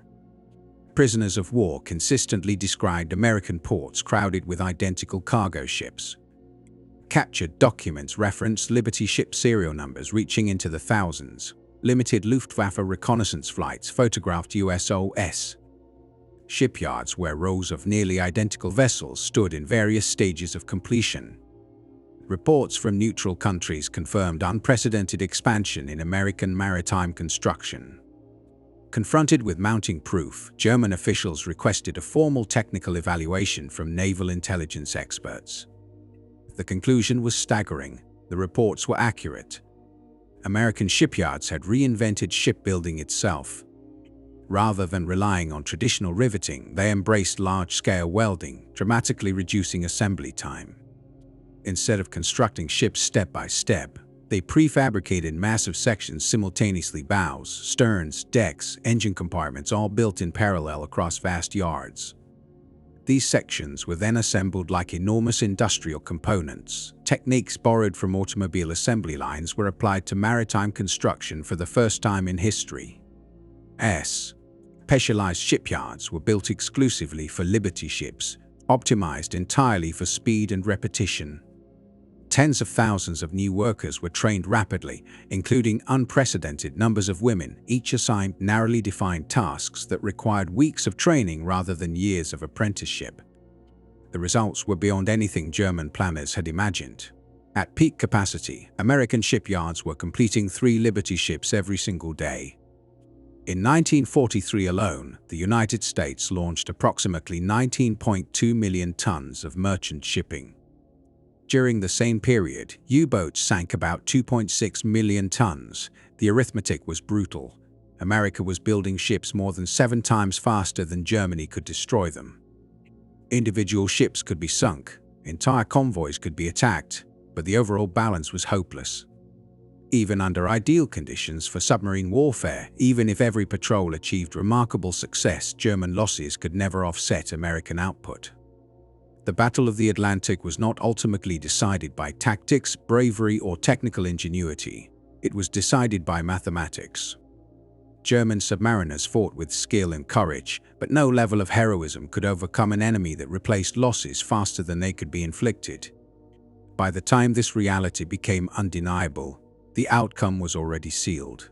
Speaker 1: Prisoners of war consistently described American ports crowded with identical cargo ships. Captured documents referenced Liberty ship serial numbers reaching into the thousands. Limited Luftwaffe reconnaissance flights photographed USOS shipyards where rows of nearly identical vessels stood in various stages of completion. Reports from neutral countries confirmed unprecedented expansion in American maritime construction. Confronted with mounting proof, German officials requested a formal technical evaluation from naval intelligence experts. The conclusion was staggering. The reports were accurate. American shipyards had reinvented shipbuilding itself. Rather than relying on traditional riveting, they embraced large-scale welding, dramatically reducing assembly time. Instead of constructing ships step by step, they prefabricated massive sections simultaneously: bows, sterns, decks, engine compartments, all built in parallel across vast yards. These sections were then assembled like enormous industrial components. Techniques borrowed from automobile assembly lines were applied to maritime construction for the first time in history. Specialized shipyards were built exclusively for Liberty ships, optimized entirely for speed and repetition. Tens of thousands of new workers were trained rapidly, including unprecedented numbers of women, each assigned narrowly defined tasks that required weeks of training rather than years of apprenticeship. The results were beyond anything German planners had imagined. At peak capacity, American shipyards were completing 3 Liberty ships every single day. In 1943 alone, the United States launched approximately 19.2 million tons of merchant shipping. During the same period, U-boats sank about 2.6 million tons. The arithmetic was brutal. America was building ships more than 7 times faster than Germany could destroy them. Individual ships could be sunk, entire convoys could be attacked, but the overall balance was hopeless. Even under ideal conditions for submarine warfare, even if every patrol achieved remarkable success, German losses could never offset American output. The Battle of the Atlantic was not ultimately decided by tactics, bravery, or technical ingenuity. It was decided by mathematics. German submariners fought with skill and courage, but no level of heroism could overcome an enemy that replaced losses faster than they could be inflicted. By the time this reality became undeniable, the outcome was already sealed.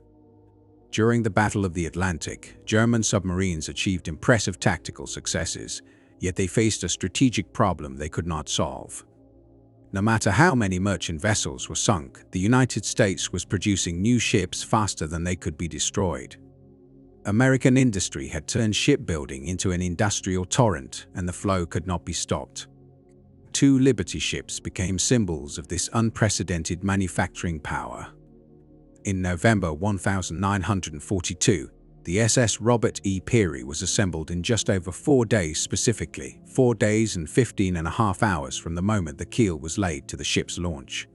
Speaker 1: During the Battle of the Atlantic, German submarines achieved impressive tactical successes, yet they faced a strategic problem they could not solve. No matter how many merchant vessels were sunk, the United States was producing new ships faster than they could be destroyed. American industry had turned shipbuilding into an industrial torrent, and the flow could not be stopped. 2 Liberty ships became symbols of this unprecedented manufacturing power. In November 1942, the SS Robert E. Peary was assembled in just over 4 days, specifically 4 days and 15.5 hours from the moment the keel was laid to the ship's launch.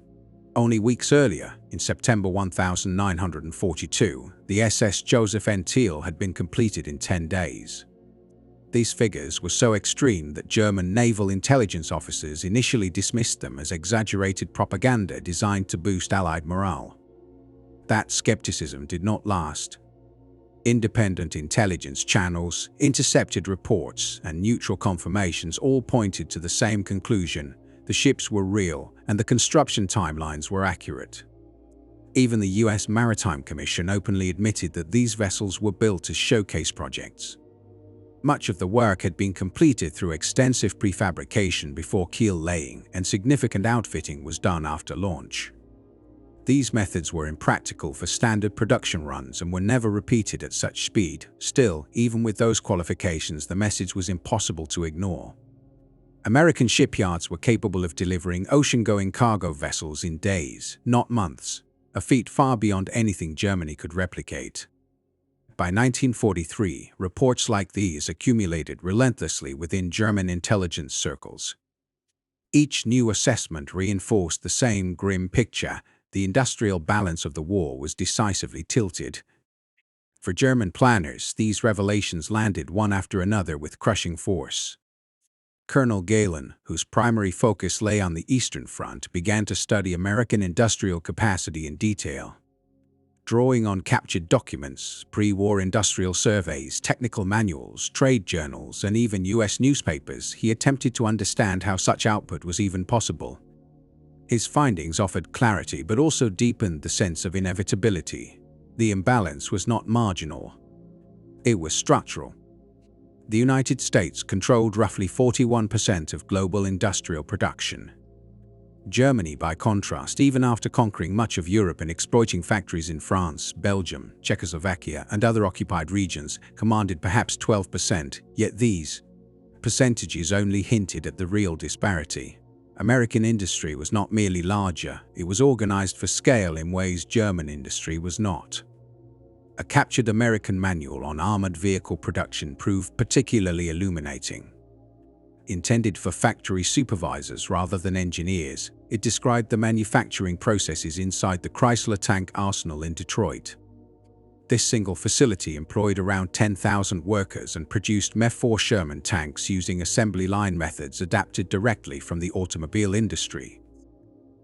Speaker 1: Only weeks earlier, in September 1942, the SS Joseph N. Thiel had been completed in 10 days. These figures were so extreme that German naval intelligence officers initially dismissed them as exaggerated propaganda designed to boost Allied morale. That skepticism did not last. Independent intelligence channels, intercepted reports, and neutral confirmations all pointed to the same conclusion: the ships were real, and the construction timelines were accurate. Even the U.S. Maritime Commission openly admitted that these vessels were built as showcase projects. Much of the work had been completed through extensive prefabrication before keel laying, and significant outfitting was done after launch. These methods were impractical for standard production runs and were never repeated at such speed. Still, even with those qualifications, the message was impossible to ignore. American shipyards were capable of delivering ocean-going cargo vessels in days, not months, a feat far beyond anything Germany could replicate. By 1943, reports like these accumulated relentlessly within German intelligence circles. Each new assessment reinforced the same grim picture: the industrial balance of the war was decisively tilted. For German planners, these revelations landed one after another with crushing force. Colonel Galen, whose primary focus lay on the Eastern Front, began to study American industrial capacity in detail. Drawing on captured documents, pre-war industrial surveys, technical manuals, trade journals, and even U.S. newspapers, he attempted to understand how such output was even possible. His findings offered clarity but also deepened the sense of inevitability. The imbalance was not marginal. It was structural. The United States controlled roughly 41% of global industrial production. Germany, by contrast, even after conquering much of Europe and exploiting factories in France, Belgium, Czechoslovakia, and other occupied regions, commanded perhaps 12%, yet these percentages only hinted at the real disparity. American industry was not merely larger, it was organized for scale in ways German industry was not. A captured American manual on armored vehicle production proved particularly illuminating. Intended for factory supervisors rather than engineers, it described the manufacturing processes inside the Chrysler tank arsenal in Detroit. This single facility employed around 10,000 workers and produced Me-4 Sherman tanks using assembly line methods adapted directly from the automobile industry.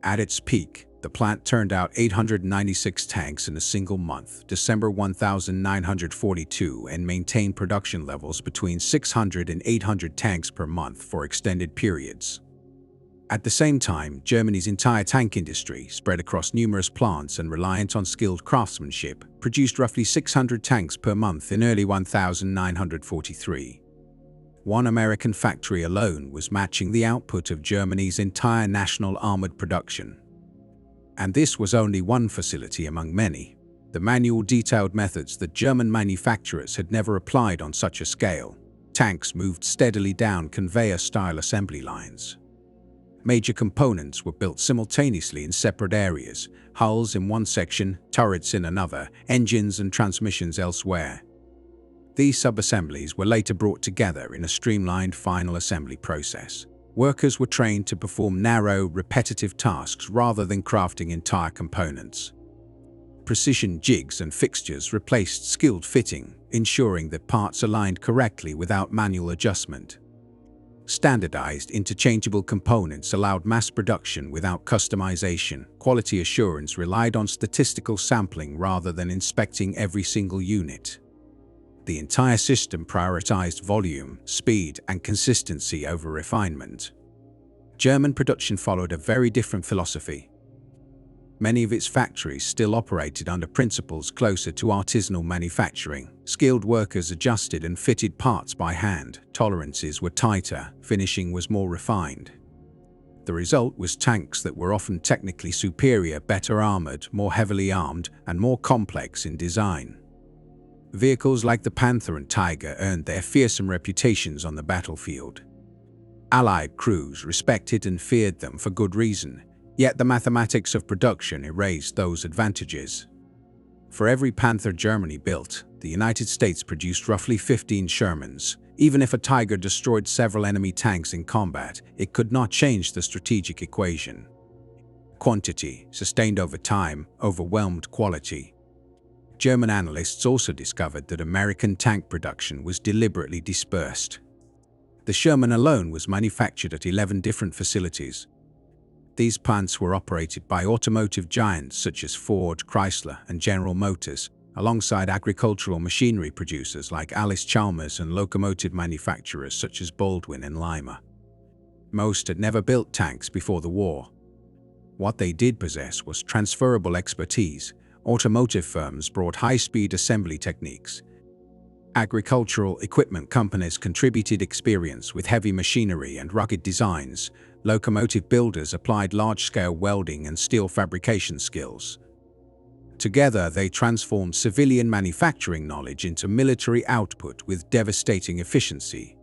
Speaker 1: At its peak, the plant turned out 896 tanks in a single month, December 1942, and maintained production levels between 600 and 800 tanks per month for extended periods. At the same time, Germany's entire tank industry, spread across numerous plants and reliant on skilled craftsmanship, produced roughly 600 tanks per month in early 1943. One American factory alone was matching the output of Germany's entire national armored production. And this was only one facility among many. The manual detailed methods that German manufacturers had never applied on such a scale. Tanks moved steadily down conveyor-style assembly lines. Major components were built simultaneously in separate areas, hulls in one section, turrets in another, engines and transmissions elsewhere. These sub-assemblies were later brought together in a streamlined final assembly process. Workers were trained to perform narrow, repetitive tasks rather than crafting entire components. Precision jigs and fixtures replaced skilled fitting, ensuring that parts aligned correctly without manual adjustment. Standardized, interchangeable components allowed mass production without customization. Quality assurance relied on statistical sampling rather than inspecting every single unit. The entire system prioritized volume, speed, and consistency over refinement. German production followed a very different philosophy. Many of its factories still operated under principles closer to artisanal manufacturing. Skilled workers adjusted and fitted parts by hand. Tolerances were tighter, finishing was more refined. The result was tanks that were often technically superior, better armored, more heavily armed, and more complex in design. Vehicles like the Panther and Tiger earned their fearsome reputations on the battlefield. Allied crews respected and feared them for good reason, yet the mathematics of production erased those advantages. For every Panther Germany built, the United States produced roughly 15 Shermans. Even if a Tiger destroyed several enemy tanks in combat, it could not change the strategic equation. Quantity, sustained over time, overwhelmed quality. German analysts also discovered that American tank production was deliberately dispersed. The Sherman alone was manufactured at 11 different facilities. These plants were operated by automotive giants such as Ford, Chrysler, and General Motors, alongside agricultural machinery producers like Allis-Chalmers and locomotive manufacturers such as Baldwin and Lima. Most had never built tanks before the war. What they did possess was transferable expertise. Automotive firms brought high-speed assembly techniques. Agricultural equipment companies contributed experience with heavy machinery and rugged designs. Locomotive builders applied large-scale welding and steel fabrication skills. Together, they transformed civilian manufacturing knowledge into military output with devastating efficiency.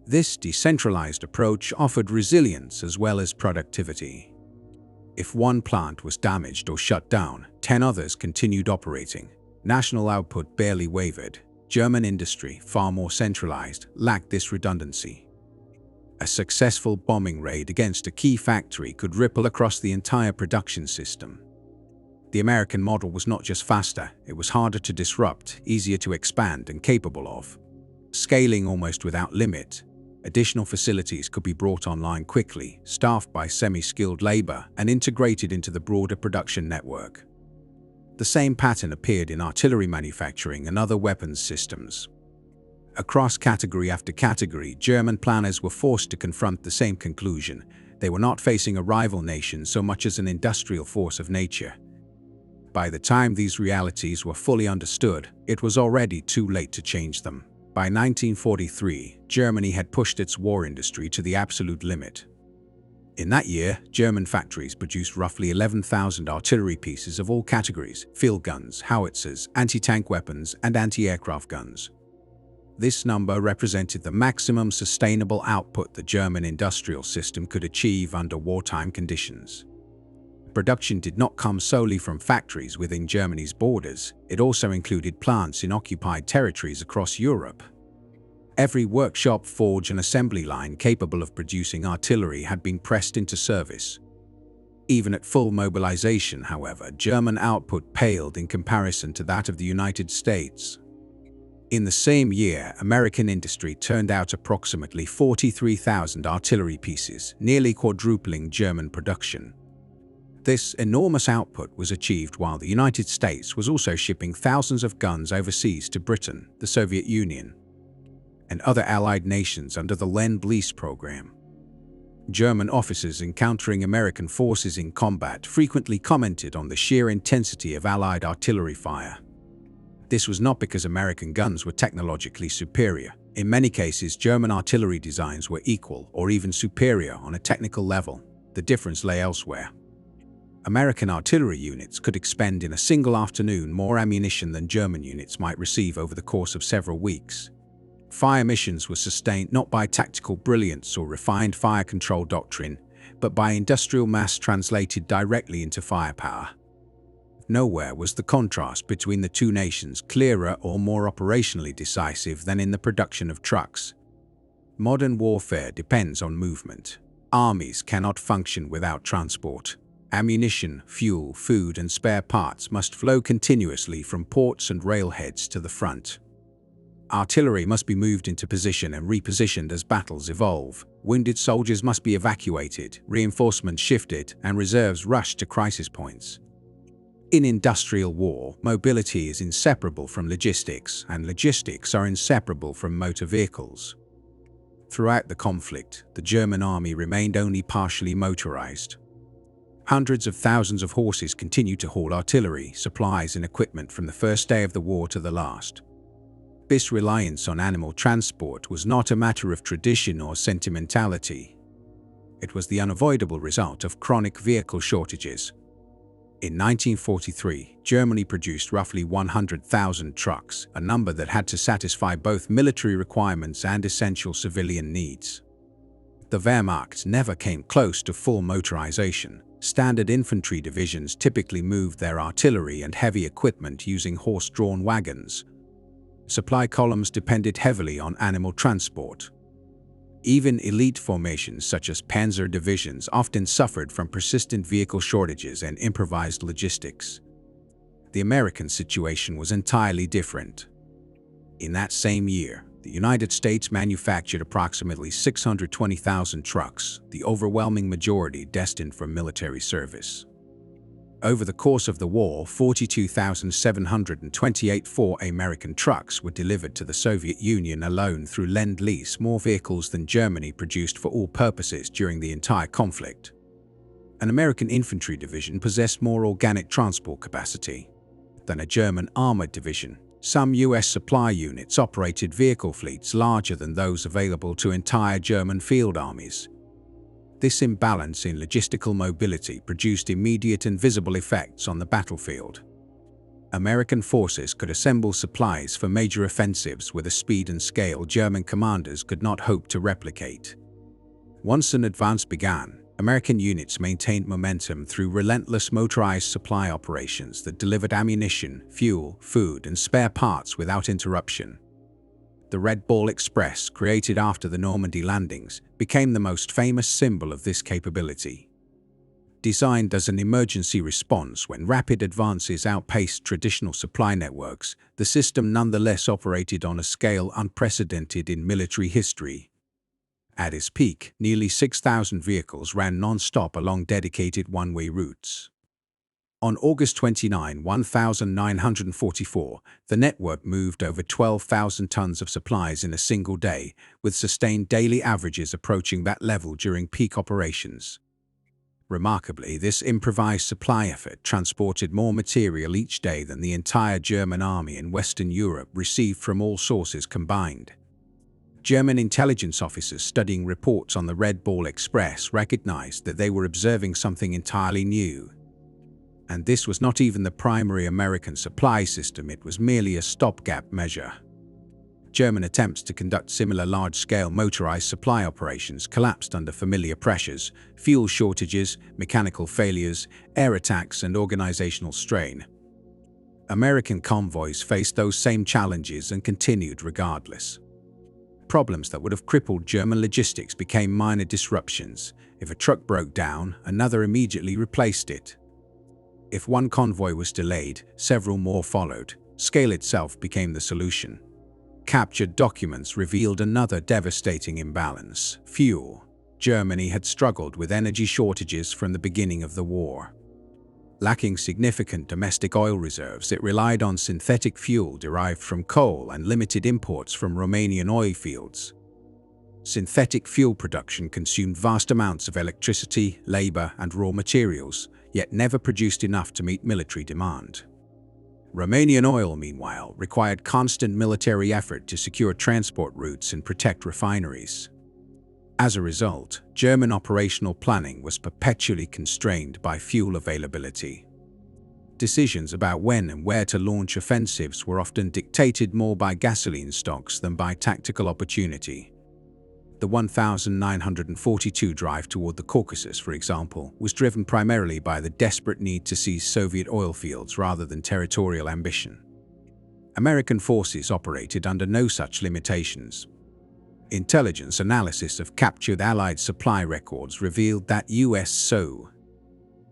Speaker 1: This decentralized approach offered resilience as well as productivity. If one plant was damaged or shut down, 10 others continued operating. National output barely wavered. German industry, far more centralized, lacked this redundancy. A successful bombing raid against a key factory could ripple across the entire production system. The American model was not just faster, it was harder to disrupt, easier to expand, and capable of scaling almost without limit. Additional facilities could be brought online quickly, staffed by semi-skilled labor, and integrated into the broader production network. The same pattern appeared in artillery manufacturing and other weapons systems. Across category after category, German planners were forced to confront the same conclusion. They were not facing a rival nation so much as an industrial force of nature. By the time these realities were fully understood, it was already too late to change them. By 1943, Germany had pushed its war industry to the absolute limit. In that year, German factories produced roughly 11,000 artillery pieces of all categories: field guns, howitzers, anti-tank weapons, and anti-aircraft guns. This number represented the maximum sustainable output the German industrial system could achieve under wartime conditions. Production did not come solely from factories within Germany's borders, it also included plants in occupied territories across Europe. Every workshop, forge, and assembly line capable of producing artillery had been pressed into service. Even at full mobilization, however, German output paled in comparison to that of the United States. In the same year, American industry turned out approximately 43,000 artillery pieces, nearly quadrupling German production. This enormous output was achieved while the United States was also shipping thousands of guns overseas to Britain, the Soviet Union, and other allied nations under the Lend-Lease program. German officers encountering American forces in combat frequently commented on the sheer intensity of Allied artillery fire. This was not because American guns were technologically superior. In many cases, German artillery designs were equal or even superior on a technical level. The difference lay elsewhere. American artillery units could expend in a single afternoon more ammunition than German units might receive over the course of several weeks. Fire missions were sustained not by tactical brilliance or refined fire control doctrine, but by industrial mass translated directly into firepower. Nowhere was the contrast between the two nations clearer or more operationally decisive than in the production of trucks. Modern warfare depends on movement. Armies cannot function without transport. Ammunition, fuel, food, and spare parts must flow continuously from ports and railheads to the front. Artillery must be moved into position and repositioned as battles evolve. Wounded soldiers must be evacuated, reinforcements shifted, and reserves rushed to crisis points. In industrial war, mobility is inseparable from logistics, and logistics are inseparable from motor vehicles. Throughout the conflict, the German army remained only partially motorized. Hundreds of thousands of horses continued to haul artillery, supplies, and equipment from the first day of the war to the last. This reliance on animal transport was not a matter of tradition or sentimentality. It was the unavoidable result of chronic vehicle shortages. In 1943, Germany produced roughly 100,000 trucks, a number that had to satisfy both military requirements and essential civilian needs. The Wehrmacht never came close to full motorization. Standard infantry divisions typically moved their artillery and heavy equipment using horse-drawn wagons. Supply columns depended heavily on animal transport. Even elite formations such as panzer divisions often suffered from persistent vehicle shortages and improvised logistics. The American situation was entirely different. In that same year, the United States manufactured approximately 620,000 trucks, the overwhelming majority destined for military service. Over the course of the war, 42,728 American trucks were delivered to the Soviet Union alone through Lend-Lease, more vehicles than Germany produced for all purposes during the entire conflict. An American infantry division possessed more organic transport capacity than a German armored division. Some US supply units operated vehicle fleets larger than those available to entire German field armies. This imbalance in logistical mobility produced immediate and visible effects on the battlefield. American forces could assemble supplies for major offensives with a speed and scale German commanders could not hope to replicate. Once an advance began, American units maintained momentum through relentless motorized supply operations that delivered ammunition, fuel, food, and spare parts without interruption. The Red Ball Express, created after the Normandy landings, became the most famous symbol of this capability. Designed as an emergency response when rapid advances outpaced traditional supply networks, the system nonetheless operated on a scale unprecedented in military history. At its peak, nearly 6,000 vehicles ran non-stop along dedicated one-way routes. On August 29, 1944, the network moved over 12,000 tons of supplies in a single day, with sustained daily averages approaching that level during peak operations. Remarkably, this improvised supply effort transported more material each day than the entire German army in Western Europe received from all sources combined. German intelligence officers studying reports on the Red Ball Express recognized that they were observing something entirely new. And this was not even the primary American supply system, it was merely a stopgap measure. German attempts to conduct similar large-scale motorized supply operations collapsed under familiar pressures: fuel shortages, mechanical failures, air attacks, and organizational strain. American convoys faced those same challenges and continued regardless. Problems that would have crippled German logistics became minor disruptions. If a truck broke down, another immediately replaced it. If one convoy was delayed, several more followed. Scale itself became the solution. Captured documents revealed another devastating imbalance: fuel. Germany had struggled with energy shortages from the beginning of the war. Lacking significant domestic oil reserves, it relied on synthetic fuel derived from coal and limited imports from Romanian oil fields. Synthetic fuel production consumed vast amounts of electricity, labor, and raw materials, yet never produced enough to meet military demand. Romanian oil, meanwhile, required constant military effort to secure transport routes and protect refineries. As a result, German operational planning was perpetually constrained by fuel availability. Decisions about when and where to launch offensives were often dictated more by gasoline stocks than by tactical opportunity. The 1942 drive toward the Caucasus, for example, was driven primarily by the desperate need to seize Soviet oil fields rather than territorial ambition. American forces operated under no such limitations. Intelligence analysis of captured Allied supply records revealed that US SO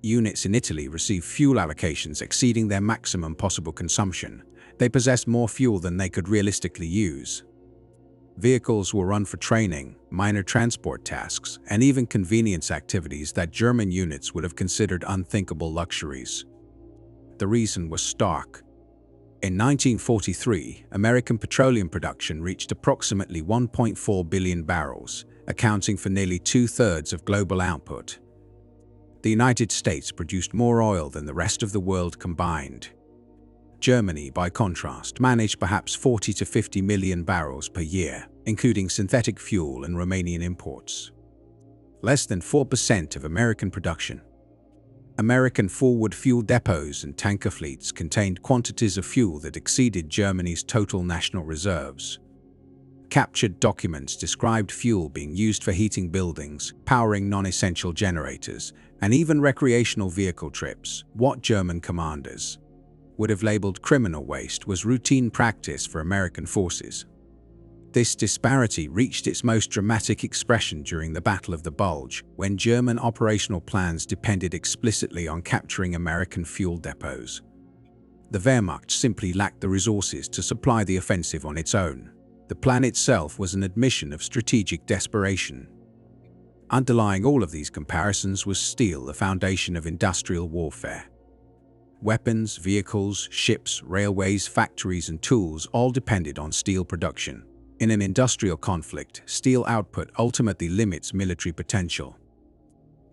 Speaker 1: units in Italy received fuel allocations exceeding their maximum possible consumption. They possessed more fuel than they could realistically use. Vehicles were run for training, minor transport tasks, and even convenience activities that German units would have considered unthinkable luxuries. The reason was stark. In 1943, American petroleum production reached approximately 1.4 billion barrels, accounting for nearly two-thirds of global output. The United States produced more oil than the rest of the world combined. Germany, by contrast, managed perhaps 40 to 50 million barrels per year, including synthetic fuel and Romanian imports. Less than 4% of American production. American forward fuel depots and tanker fleets contained quantities of fuel that exceeded Germany's total national reserves. Captured documents described fuel being used for heating buildings, powering non-essential generators, and even recreational vehicle trips. What German commanders would have labeled criminal waste was routine practice for American forces. This disparity reached its most dramatic expression during the Battle of the Bulge, when German operational plans depended explicitly on capturing American fuel depots. The Wehrmacht simply lacked the resources to supply the offensive on its own. The plan itself was an admission of strategic desperation. Underlying all of these comparisons was steel, the foundation of industrial warfare. Weapons, vehicles, ships, railways, factories, and tools all depended on steel production. In an industrial conflict, steel output ultimately limits military potential.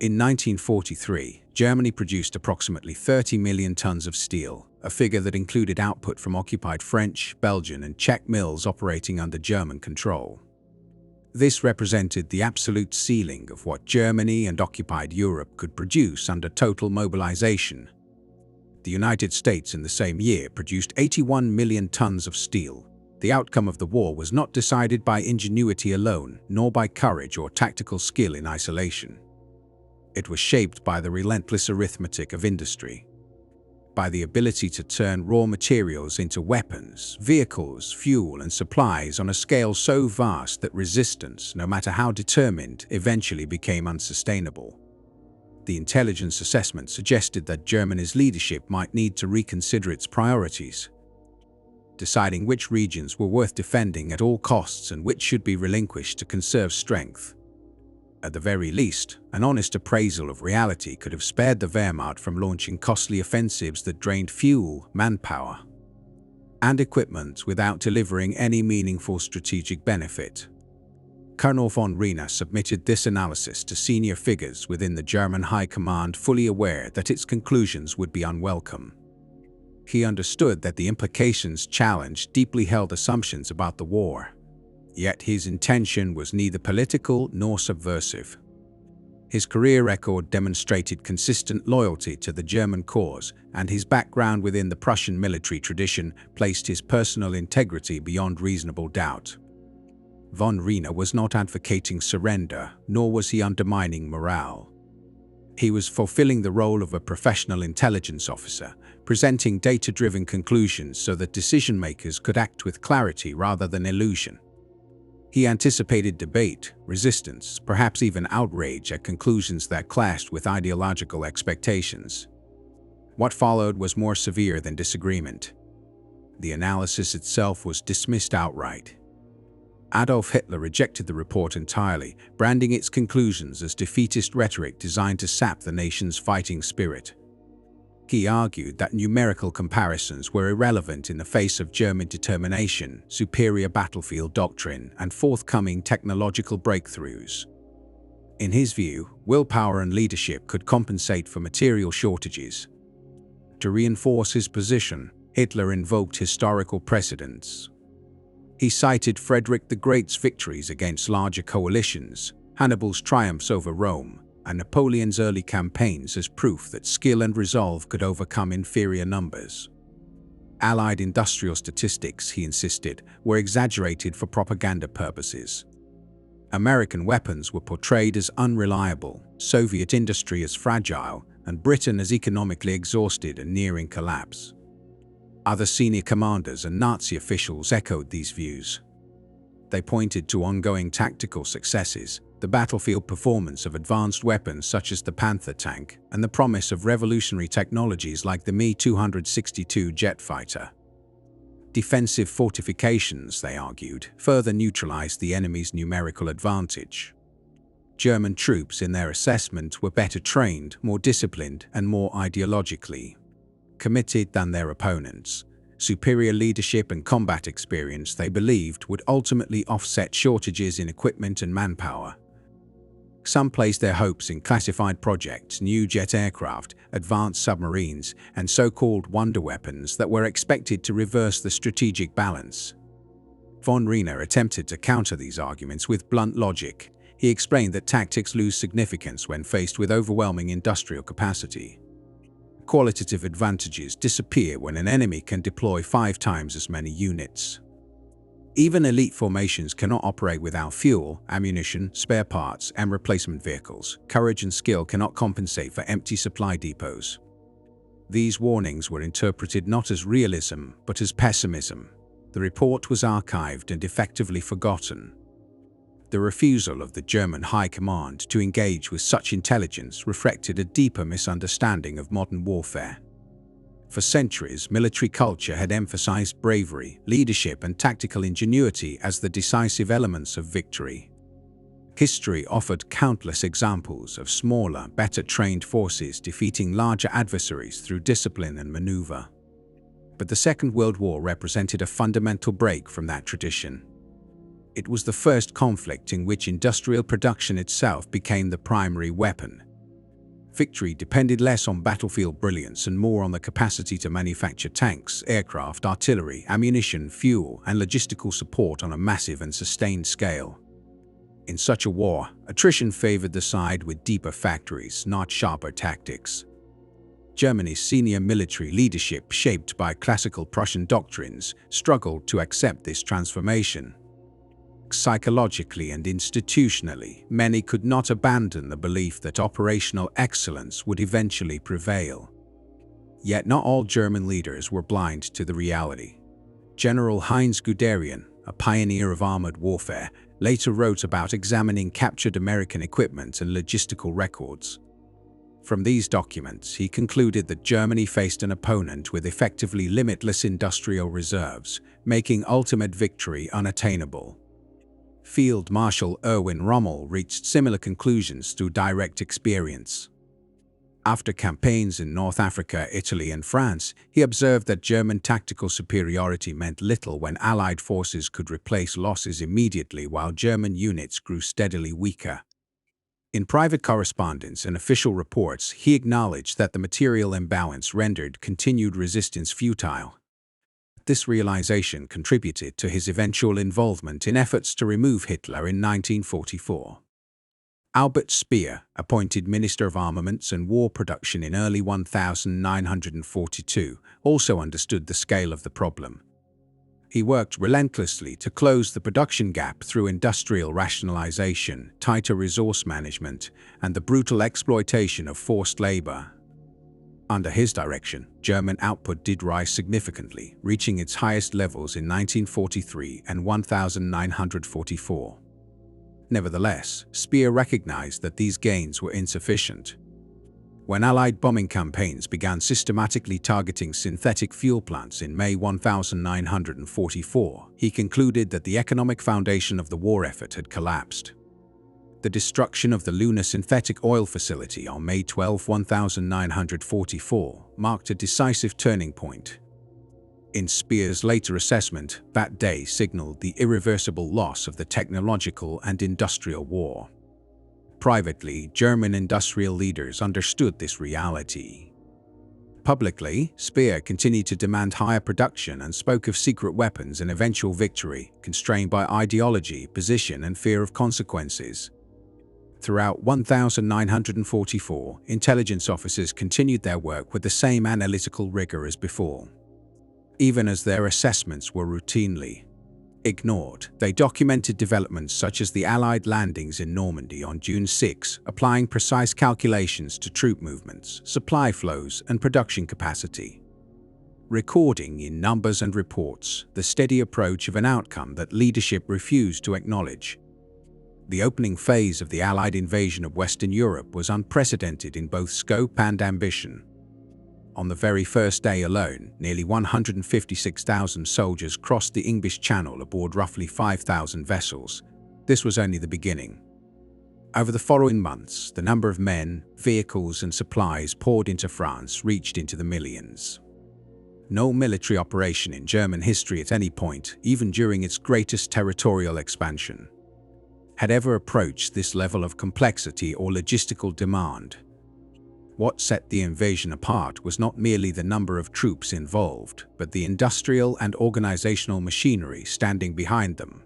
Speaker 1: In 1943, Germany produced approximately 30 million tons of steel, a figure that included output from occupied French, Belgian, and Czech mills operating under German control. This represented the absolute ceiling of what Germany and occupied Europe could produce under total mobilization. The United States in the same year produced 81 million tons of steel. The outcome of the war was not decided by ingenuity alone, nor by courage or tactical skill in isolation. It was shaped by the relentless arithmetic of industry, by the ability to turn raw materials into weapons, vehicles, fuel, and supplies on a scale so vast that resistance, no matter how determined, eventually became unsustainable. The intelligence assessment suggested that Germany's leadership might need to reconsider its priorities, deciding which regions were worth defending at all costs and which should be relinquished to conserve strength. At the very least, an honest appraisal of reality could have spared the Wehrmacht from launching costly offensives that drained fuel, manpower, and equipment without delivering any meaningful strategic benefit. Colonel von Roenne submitted this analysis to senior figures within the German High Command, fully aware that its conclusions would be unwelcome. He understood that the implications challenged deeply held assumptions about the war. Yet his intention was neither political nor subversive. His career record demonstrated consistent loyalty to the German cause, and his background within the Prussian military tradition placed his personal integrity beyond reasonable doubt. Von Roenne was not advocating surrender, nor was he undermining morale. He was fulfilling the role of a professional intelligence officer, presenting data-driven conclusions so that decision-makers could act with clarity rather than illusion. He anticipated debate, resistance, perhaps even outrage at conclusions that clashed with ideological expectations. What followed was more severe than disagreement. The analysis itself was dismissed outright. Adolf Hitler rejected the report entirely, branding its conclusions as defeatist rhetoric designed to sap the nation's fighting spirit. He argued that numerical comparisons were irrelevant in the face of German determination, superior battlefield doctrine, and forthcoming technological breakthroughs. In his view, willpower and leadership could compensate for material shortages. To reinforce his position, Hitler invoked historical precedents. He cited Frederick the Great's victories against larger coalitions, Hannibal's triumphs over Rome, and Napoleon's early campaigns as proof that skill and resolve could overcome inferior numbers. Allied industrial statistics, he insisted, were exaggerated for propaganda purposes. American weapons were portrayed as unreliable, Soviet industry as fragile, and Britain as economically exhausted and nearing collapse. Other senior commanders and Nazi officials echoed these views. They pointed to ongoing tactical successes, the battlefield performance of advanced weapons such as the Panther tank, and the promise of revolutionary technologies like the Me-262 jet fighter. Defensive fortifications, they argued, further neutralized the enemy's numerical advantage. German troops, in their assessment, were better trained, more disciplined, and more ideologically committed than their opponents. Superior leadership and combat experience, they believed, would ultimately offset shortages in equipment and manpower. Some placed their hopes in classified projects, new jet aircraft, advanced submarines, and so-called wonder weapons that were expected to reverse the strategic balance. Von Roenne attempted to counter these arguments with blunt logic. He explained that tactics lose significance when faced with overwhelming industrial capacity. Qualitative advantages disappear when an enemy can deploy 5 times as many units. Even elite formations cannot operate without fuel, ammunition, spare parts, and replacement vehicles. Courage and skill cannot compensate for empty supply depots. These warnings were interpreted not as realism, but as pessimism. The report was archived and effectively forgotten. The refusal of the German High Command to engage with such intelligence reflected a deeper misunderstanding of modern warfare. For centuries, military culture had emphasized bravery, leadership, and tactical ingenuity as the decisive elements of victory. History offered countless examples of smaller, better-trained forces defeating larger adversaries through discipline and maneuver. But the Second World War represented a fundamental break from that tradition. It was the first conflict in which industrial production itself became the primary weapon. victory depended less on battlefield brilliance and more on the capacity to manufacture tanks, aircraft, artillery, ammunition, fuel, and logistical support on a massive and sustained scale. In such a war, attrition favored the side with deeper factories, not sharper tactics. Germany's senior military leadership, shaped by classical Prussian doctrines, struggled to accept this transformation. Psychologically and institutionally, many could not abandon the belief that operational excellence would eventually prevail. Yet not all German leaders were blind to the reality. General Heinz Guderian, a pioneer of armored warfare, later wrote about examining captured American equipment and logistical records. From these documents, he concluded that Germany faced an opponent with effectively limitless industrial reserves, making ultimate victory unattainable. Field Marshal Erwin Rommel reached similar conclusions through direct experience. After campaigns in North Africa, Italy, and France, he observed that German tactical superiority meant little when Allied forces could replace losses immediately while German units grew steadily weaker. In private correspondence and official reports, he acknowledged that the material imbalance rendered continued resistance futile. This realization contributed to his eventual involvement in efforts to remove Hitler in 1944. Albert Speer, appointed Minister of Armaments and War Production in early 1942, also understood the scale of the problem. He worked relentlessly to close the production gap through industrial rationalization, tighter resource management, and the brutal exploitation of forced labor. Under his direction, German output did rise significantly, reaching its highest levels in 1943 and 1944. Nevertheless, Speer recognized that these gains were insufficient. When Allied bombing campaigns began systematically targeting synthetic fuel plants in May 1944, he concluded that the economic foundation of the war effort had collapsed. The destruction of the Luna synthetic oil facility on May 12, 1944, marked a decisive turning point. In Speer's later assessment, that day signaled the irreversible loss of the technological and industrial war. Privately, German industrial leaders understood this reality. Publicly, Speer continued to demand higher production and spoke of secret weapons and eventual victory, constrained by ideology, position, and fear of consequences. Throughout 1944, intelligence officers continued their work with the same analytical rigor as before. Even as their assessments were routinely ignored, they documented developments such as the Allied landings in Normandy on June 6, applying precise calculations to troop movements, supply flows, and production capacity. Recording in numbers and reports the steady approach of an outcome that leadership refused to acknowledge. The opening phase of the Allied invasion of Western Europe was unprecedented in both scope and ambition. On the very first day alone, nearly 156,000 soldiers crossed the English Channel aboard roughly 5,000 vessels. This was only the beginning. Over the following months, the number of men, vehicles, and supplies poured into France reached into the millions. No military operation in German history at any point, even during its greatest territorial expansion, had ever approached this level of complexity or logistical demand. What set the invasion apart was not merely the number of troops involved, but the industrial and organizational machinery standing behind them.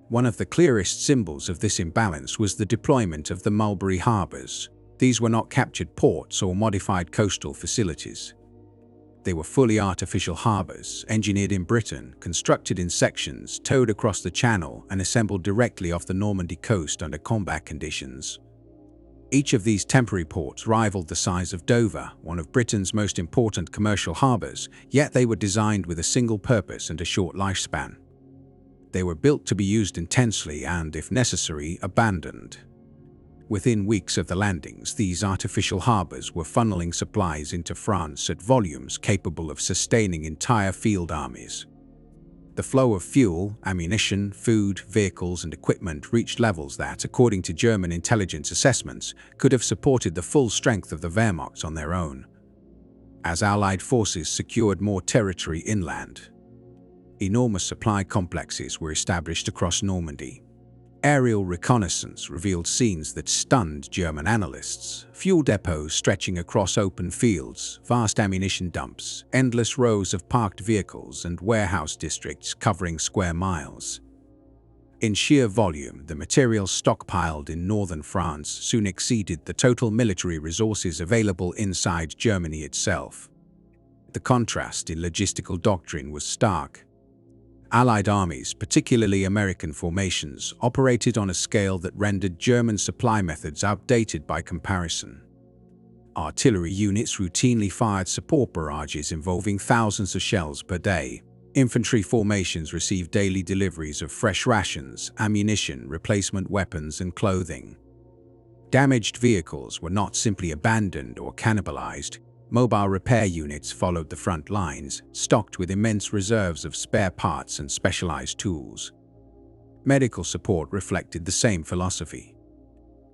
Speaker 1: One of the clearest symbols of this imbalance was the deployment of the Mulberry harbors. These were not captured ports or modified coastal facilities. They were fully artificial harbors, engineered in Britain, constructed in sections, towed across the Channel, and assembled directly off the Normandy coast under combat conditions. Each of these temporary ports rivaled the size of Dover, one of Britain's most important commercial harbors, yet they were designed with a single purpose and a short lifespan. They were built to be used intensely and, if necessary, abandoned. Within weeks of the landings, these artificial harbors were funneling supplies into France at volumes capable of sustaining entire field armies. The flow of fuel, ammunition, food, vehicles, and equipment reached levels that, according to German intelligence assessments, could have supported the full strength of the Wehrmacht on their own. As Allied forces secured more territory inland, enormous supply complexes were established across Normandy. Aerial reconnaissance revealed scenes that stunned German analysts. Fuel depots stretching across open fields, vast ammunition dumps, endless rows of parked vehicles, and warehouse districts covering square miles. In sheer volume, the material stockpiled in northern France soon exceeded the total military resources available inside Germany itself. The contrast in logistical doctrine was stark. Allied armies, particularly American formations, operated on a scale that rendered German supply methods outdated by comparison. Artillery units routinely fired support barrages involving thousands of shells per day. Infantry formations received daily deliveries of fresh rations, ammunition, replacement weapons, and clothing. Damaged vehicles were not simply abandoned or cannibalized. Mobile repair units followed the front lines, stocked with immense reserves of spare parts and specialized tools. Medical support reflected the same philosophy.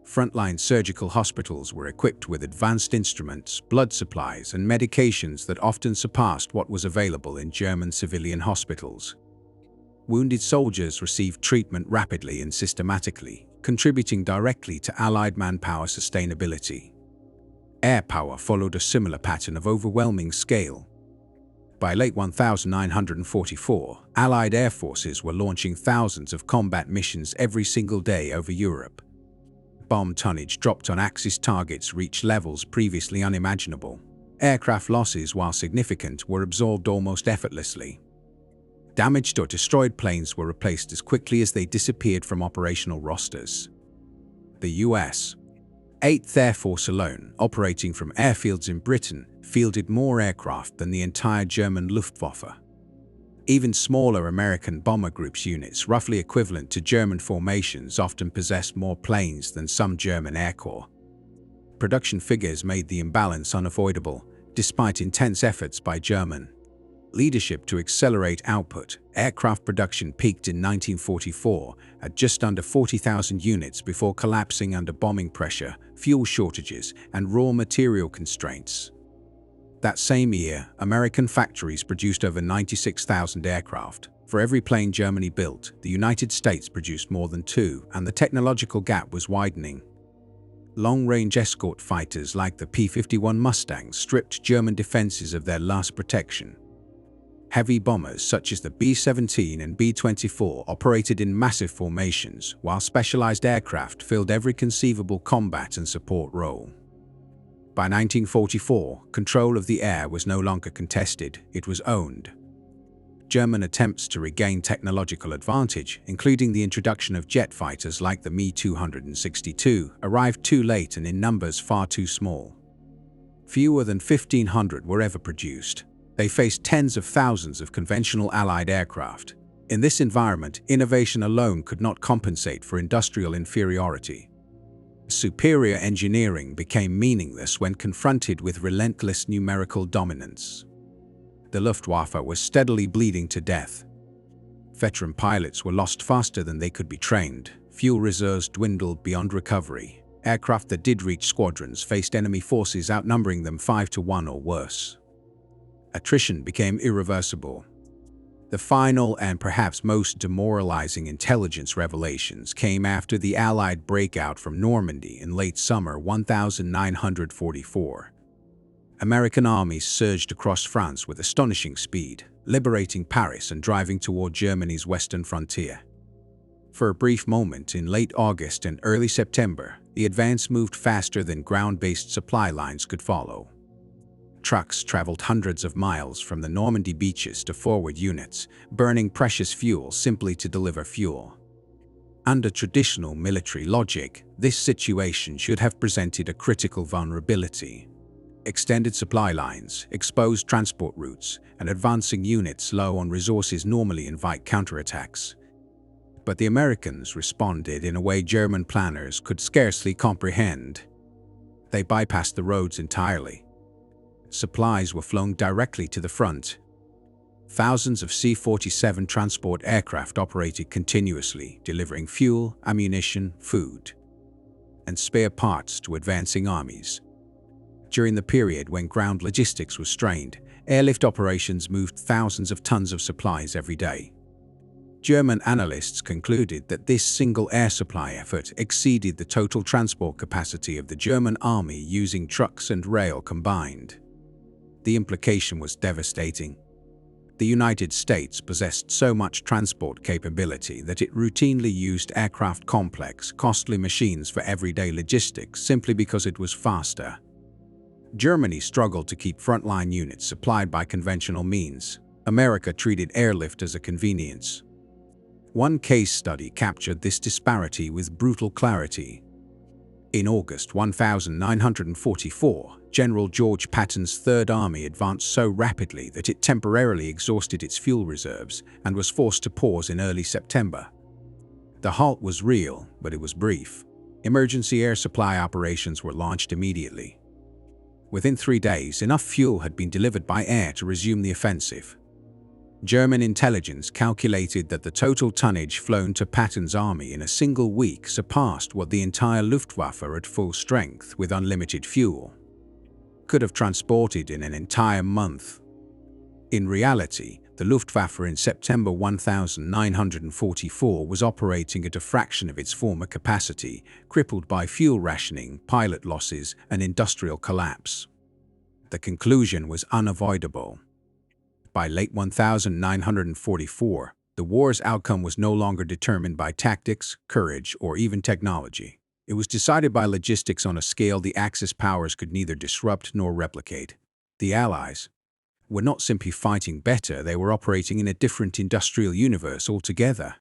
Speaker 1: Frontline surgical hospitals were equipped with advanced instruments, blood supplies, and medications that often surpassed what was available in German civilian hospitals. Wounded soldiers received treatment rapidly and systematically, contributing directly to Allied manpower sustainability. Air power followed a similar pattern of overwhelming scale. By late 1944, Allied air forces were launching thousands of combat missions every single day over Europe. Bomb tonnage dropped on Axis targets reached levels previously unimaginable. Aircraft losses, while significant, were absorbed almost effortlessly. Damaged or destroyed planes were replaced as quickly as they disappeared from operational rosters. The U.S. 8th Air Force alone, operating from airfields in Britain, fielded more aircraft than the entire German Luftwaffe. Even smaller American bomber groups units, roughly equivalent to German formations, often possessed more planes than some German Air Corps. Production figures made the imbalance unavoidable, despite intense efforts by German leadership to accelerate output. Aircraft production peaked in 1944 at just under 40,000 units before collapsing under bombing pressure, fuel shortages, and raw material constraints. That same year, American factories produced over 96,000 aircraft. For every plane Germany built, the United States produced more than two, and the technological gap was widening. Long-range escort fighters like the P-51 Mustangs stripped German defenses of their last protection. Heavy bombers such as the B-17 and B-24 operated in massive formations, while specialized aircraft filled every conceivable combat and support role. By 1944, control of the air was no longer contested, it was owned. German attempts to regain technological advantage, including the introduction of jet fighters like the Me-262, arrived too late and in numbers far too small. Fewer than 1,500 were ever produced. They faced tens of thousands of conventional Allied aircraft. In this environment, innovation alone could not compensate for industrial inferiority. Superior engineering became meaningless when confronted with relentless numerical dominance. The Luftwaffe was steadily bleeding to death. Veteran pilots were lost faster than they could be trained. Fuel reserves dwindled beyond recovery. Aircraft that did reach squadrons faced enemy forces outnumbering them 5-1 or worse. Attrition became irreversible. The final and perhaps most demoralizing intelligence revelations came after the Allied breakout from Normandy in late summer 1944. American armies surged across France with astonishing speed, liberating Paris and driving toward Germany's western frontier. For a brief moment in late August and early September, the advance moved faster than ground-based supply lines could follow. Trucks traveled hundreds of miles from the Normandy beaches to forward units, burning precious fuel simply to deliver fuel. Under traditional military logic, this situation should have presented a critical vulnerability. Extended supply lines, exposed transport routes, and advancing units low on resources normally invite counterattacks. But the Americans responded in a way German planners could scarcely comprehend. They bypassed the roads entirely. Supplies were flown directly to the front. Thousands of C-47 transport aircraft operated continuously, delivering fuel, ammunition, food, and spare parts to advancing armies. During the period when ground logistics was strained, airlift operations moved thousands of tons of supplies every day. German analysts concluded that this single air supply effort exceeded the total transport capacity of the German army using trucks and rail combined. The implication was devastating. The United States possessed so much transport capability that it routinely used aircraft complex, costly machines for everyday logistics simply because it was faster. Germany struggled to keep frontline units supplied by conventional means. America treated airlift as a convenience. One case study captured this disparity with brutal clarity. In August 1944, General George Patton's Third Army advanced so rapidly that it temporarily exhausted its fuel reserves and was forced to pause in early September. The halt was real, but it was brief. Emergency air supply operations were launched immediately. Within 3 days, enough fuel had been delivered by air to resume the offensive. German intelligence calculated that the total tonnage flown to Patton's army in a single week surpassed what the entire Luftwaffe at full strength with unlimited fuel could have transported in an entire month. In reality, the Luftwaffe in September 1944 was operating at a fraction of its former capacity, crippled by fuel rationing, pilot losses, and industrial collapse. The conclusion was unavoidable. By late 1944, the war's outcome was no longer determined by tactics, courage, or even technology. It was decided by logistics on a scale the Axis powers could neither disrupt nor replicate. The Allies were not simply fighting better, they were operating in a different industrial universe altogether.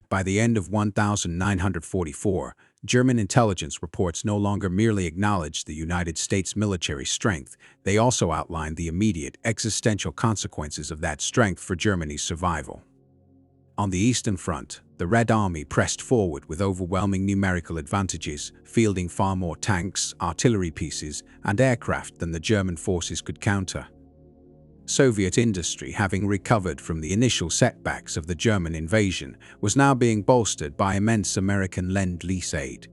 Speaker 1: By the end of 1944, German intelligence reports no longer merely acknowledged the United States military strength, they also outlined the immediate existential consequences of that strength for Germany's survival. On the Eastern Front, the Red Army pressed forward with overwhelming numerical advantages, fielding far more tanks, artillery pieces, and aircraft than the German forces could counter. Soviet industry, having recovered from the initial setbacks of the German invasion, was now being bolstered by immense American Lend-Lease aid.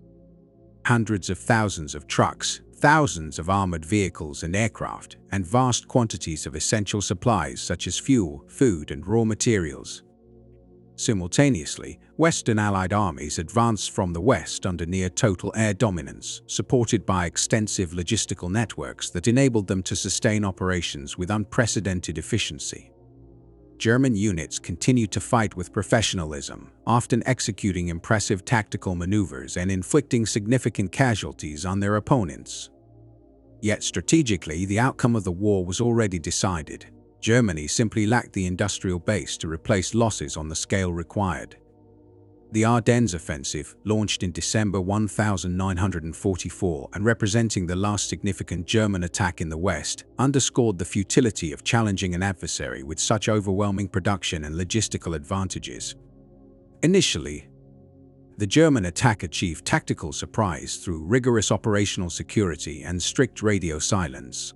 Speaker 1: Hundreds of thousands of trucks, thousands of armored vehicles and aircraft, and vast quantities of essential supplies such as fuel, food, and raw materials. Simultaneously, Western Allied armies advanced from the west under near-total air dominance, supported by extensive logistical networks that enabled them to sustain operations with unprecedented efficiency. German units continued to fight with professionalism, often executing impressive tactical maneuvers and inflicting significant casualties on their opponents. Yet strategically, the outcome of the war was already decided. Germany simply lacked the industrial base to replace losses on the scale required. The Ardennes offensive, launched in December 1944 and representing the last significant German attack in the West, underscored the futility of challenging an adversary with such overwhelming production and logistical advantages. Initially, the German attack achieved tactical surprise through rigorous operational security and strict radio silence.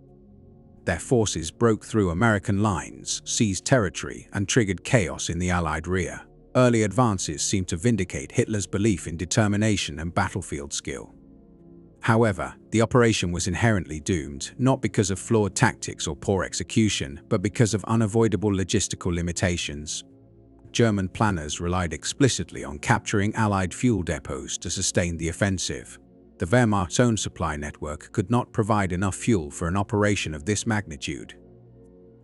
Speaker 1: Their forces broke through American lines, seized territory, and triggered chaos in the Allied rear. Early advances seemed to vindicate Hitler's belief in determination and battlefield skill. However, the operation was inherently doomed, not because of flawed tactics or poor execution, but because of unavoidable logistical limitations. German planners relied explicitly on capturing Allied fuel depots to sustain the offensive. The Wehrmacht's own supply network could not provide enough fuel for an operation of this magnitude.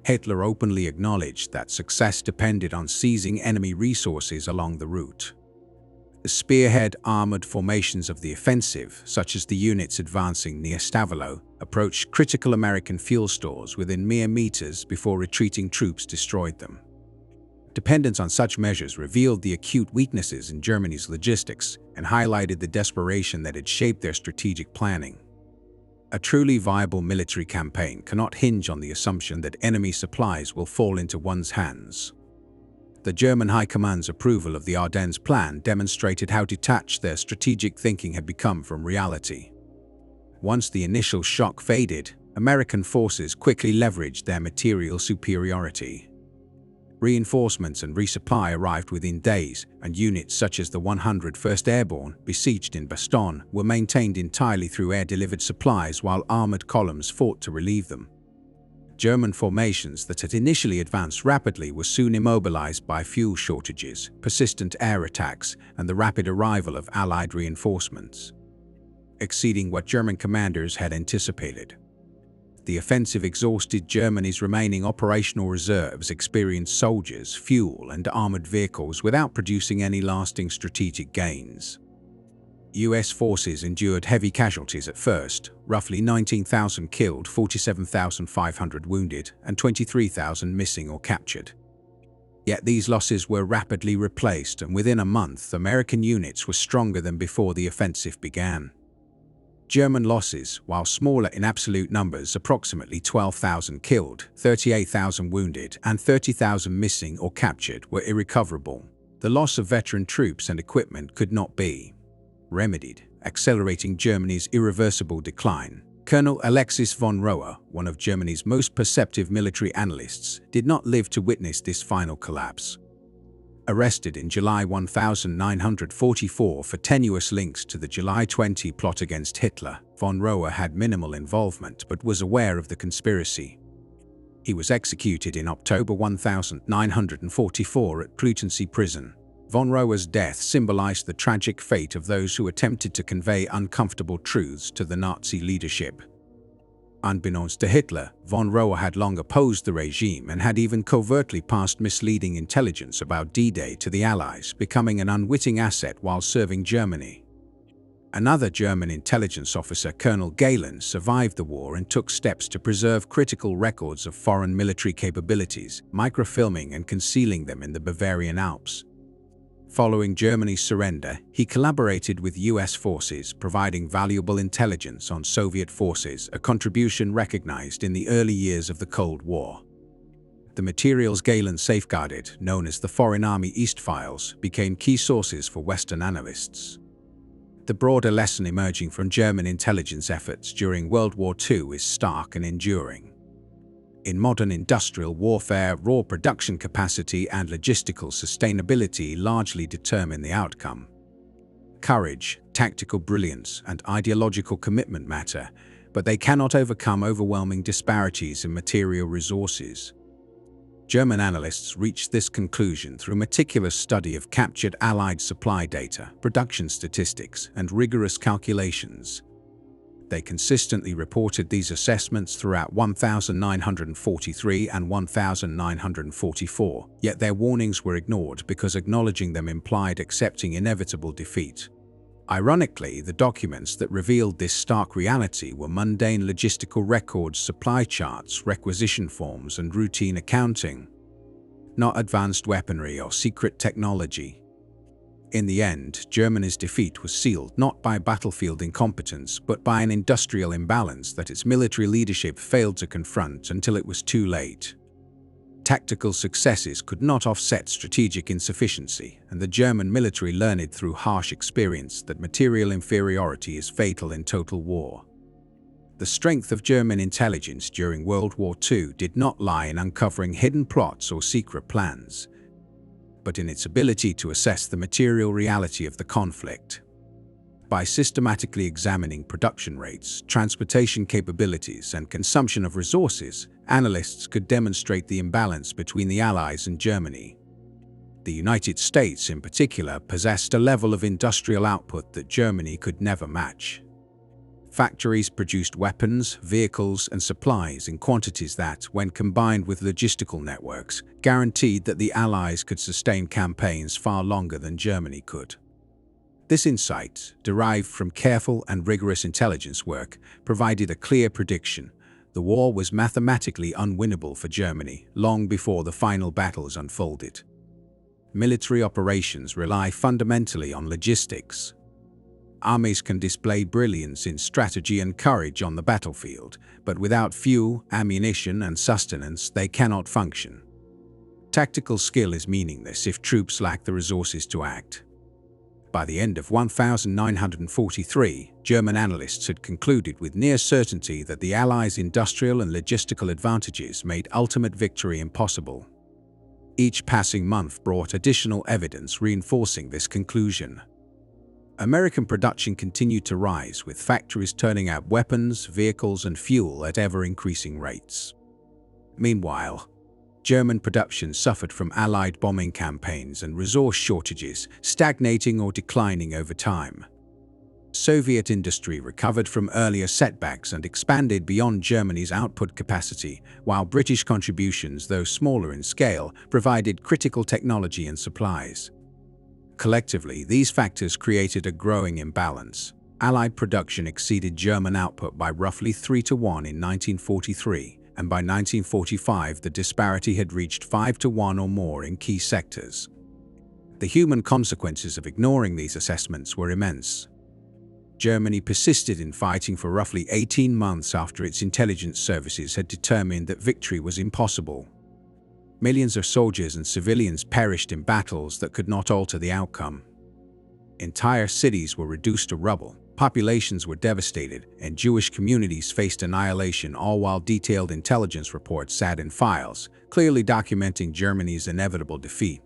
Speaker 1: Hitler openly acknowledged that success depended on seizing enemy resources along the route. The spearhead armored formations of the offensive, such as the units advancing near Stavelot, approached critical American fuel stores within mere meters before retreating troops destroyed them. Dependence on such measures revealed the acute weaknesses in Germany's logistics and highlighted the desperation that had shaped their strategic planning. A truly viable military campaign cannot hinge on the assumption that enemy supplies will fall into one's hands. The German High Command's approval of the Ardennes plan demonstrated how detached their strategic thinking had become from reality. Once the initial shock faded, American forces quickly leveraged their material superiority. Reinforcements and resupply arrived within days, and units such as the 101st Airborne, besieged in Bastogne, were maintained entirely through air-delivered supplies while armored columns fought to relieve them. German formations that had initially advanced rapidly were soon immobilized by fuel shortages, persistent air attacks, and the rapid arrival of Allied reinforcements, exceeding what German commanders had anticipated. The offensive exhausted Germany's remaining operational reserves, experienced soldiers, fuel, and armored vehicles without producing any lasting strategic gains. US forces endured heavy casualties at first, roughly 19,000 killed, 47,500 wounded, and 23,000 missing or captured. Yet these losses were rapidly replaced, and within a month, American units were stronger than before the offensive began. German losses, while smaller in absolute numbers, approximately 12,000 killed, 38,000 wounded, and 30,000 missing or captured, were irrecoverable. The loss of veteran troops and equipment could not be remedied, accelerating Germany's irreversible decline. Colonel Alexis von Roenne, one of Germany's most perceptive military analysts, did not live to witness this final collapse. Arrested in July 1944 for tenuous links to the July 20 plot against Hitler, von Roenne had minimal involvement but was aware of the conspiracy. He was executed in October 1944 at Plötzensee prison. Von Roenne's death symbolized the tragic fate of those who attempted to convey uncomfortable truths to the Nazi leadership. Unbeknownst to Hitler, von Roenne had long opposed the regime and had even covertly passed misleading intelligence about D-Day to the Allies, becoming an unwitting asset while serving Germany. Another German intelligence officer, Colonel Galen, survived the war and took steps to preserve critical records of foreign military capabilities, microfilming and concealing them in the Bavarian Alps. Following Germany's surrender, he collaborated with US forces, providing valuable intelligence on Soviet forces, a contribution recognized in the early years of the Cold War. The materials Galen safeguarded, known as the Foreign Army East Files, became key sources for Western analysts. The broader lesson emerging from German intelligence efforts during World War II is stark and enduring. In modern industrial warfare, raw production capacity and logistical sustainability largely determine the outcome. Courage, tactical brilliance, and ideological commitment matter, but they cannot overcome overwhelming disparities in material resources. German analysts reached this conclusion through meticulous study of captured Allied supply data, production statistics, and rigorous calculations. They consistently reported these assessments throughout 1943 and 1944, yet their warnings were ignored because acknowledging them implied accepting inevitable defeat. Ironically, the documents that revealed this stark reality were mundane logistical records, supply charts, requisition forms, and routine accounting, not advanced weaponry or secret technology. In the end, Germany's defeat was sealed not by battlefield incompetence but by an industrial imbalance that its military leadership failed to confront until it was too late. Tactical successes could not offset strategic insufficiency, and the German military learned through harsh experience that material inferiority is fatal in total war. The strength of German intelligence during World War II did not lie in uncovering hidden plots or secret plans, but in its ability to assess the material reality of the conflict. By systematically examining production rates, transportation capabilities, and consumption of resources, analysts could demonstrate the imbalance between the Allies and Germany. The United States, in particular, possessed a level of industrial output that Germany could never match. Factories produced weapons, vehicles, and supplies in quantities that, when combined with logistical networks, guaranteed that the Allies could sustain campaigns far longer than Germany could. This insight, derived from careful and rigorous intelligence work, provided a clear prediction: the war was mathematically unwinnable for Germany long before the final battles unfolded. Military operations rely fundamentally on logistics. Armies can display brilliance in strategy and courage on the battlefield, but without fuel, ammunition, and sustenance, they cannot function. Tactical skill is meaningless if troops lack the resources to act. By the end of 1943, German analysts had concluded with near certainty that the Allies' industrial and logistical advantages made ultimate victory impossible. Each passing month brought additional evidence reinforcing this conclusion. American production continued to rise, with factories turning out weapons, vehicles, and fuel at ever-increasing rates. Meanwhile, German production suffered from Allied bombing campaigns and resource shortages, stagnating or declining over time. Soviet industry recovered from earlier setbacks and expanded beyond Germany's output capacity, while British contributions, though smaller in scale, provided critical technology and supplies. Collectively, these factors created a growing imbalance. Allied production exceeded German output by roughly 3-to-1 in 1943, and by 1945 the disparity had reached 5-to-1 or more in key sectors. The human consequences of ignoring these assessments were immense. Germany persisted in fighting for roughly 18 months after its intelligence services had determined that victory was impossible. Millions of soldiers and civilians perished in battles that could not alter the outcome. Entire cities were reduced to rubble, populations were devastated, and Jewish communities faced annihilation, all while detailed intelligence reports sat in files, clearly documenting Germany's inevitable defeat.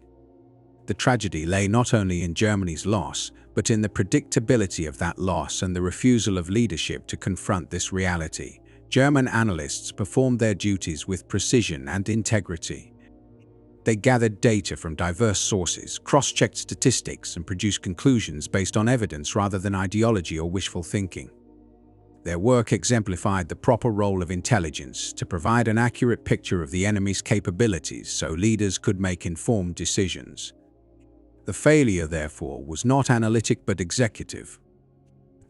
Speaker 1: The tragedy lay not only in Germany's loss, but in the predictability of that loss and the refusal of leadership to confront this reality. German analysts performed their duties with precision and integrity. They gathered data from diverse sources, cross-checked statistics, and produced conclusions based on evidence rather than ideology or wishful thinking. Their work exemplified the proper role of intelligence to provide an accurate picture of the enemy's capabilities so leaders could make informed decisions. The failure, therefore, was not analytic but executive.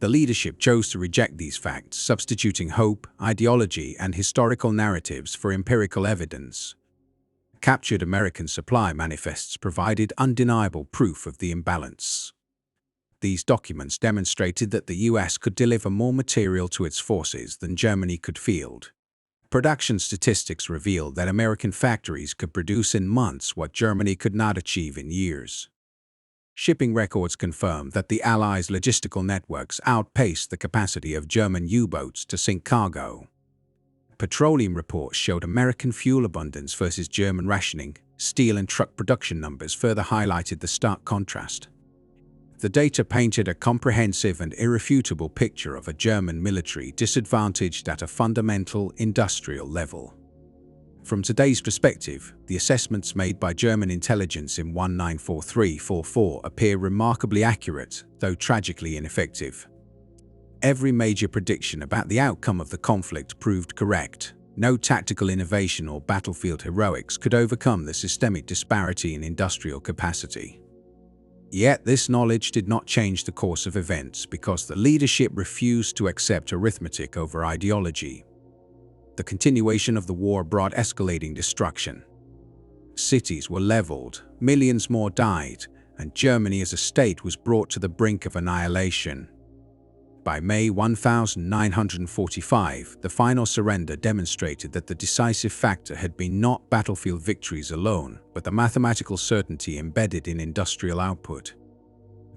Speaker 1: The leadership chose to reject these facts, substituting hope, ideology, and historical narratives for empirical evidence. Captured American supply manifests provided undeniable proof of the imbalance. These documents demonstrated that the US could deliver more material to its forces than Germany could field. Production statistics revealed that American factories could produce in months what Germany could not achieve in years. Shipping records confirmed that the Allies' logistical networks outpaced the capacity of German U-boats to sink cargo. Petroleum reports showed American fuel abundance versus German rationing. Steel and truck production numbers further highlighted the stark contrast. The data painted a comprehensive and irrefutable picture of a German military disadvantaged at a fundamental industrial level. From today's perspective, the assessments made by German intelligence in 1943-44 appear remarkably accurate, though tragically ineffective. Every major prediction about the outcome of the conflict proved correct. No tactical innovation or battlefield heroics could overcome the systemic disparity in industrial capacity. Yet this knowledge did not change the course of events because the leadership refused to accept arithmetic over ideology. The continuation of the war brought escalating destruction. Cities were leveled, millions more died, and Germany as a state was brought to the brink of annihilation. By May 1945, the final surrender demonstrated that the decisive factor had been not battlefield victories alone, but the mathematical certainty embedded in industrial output.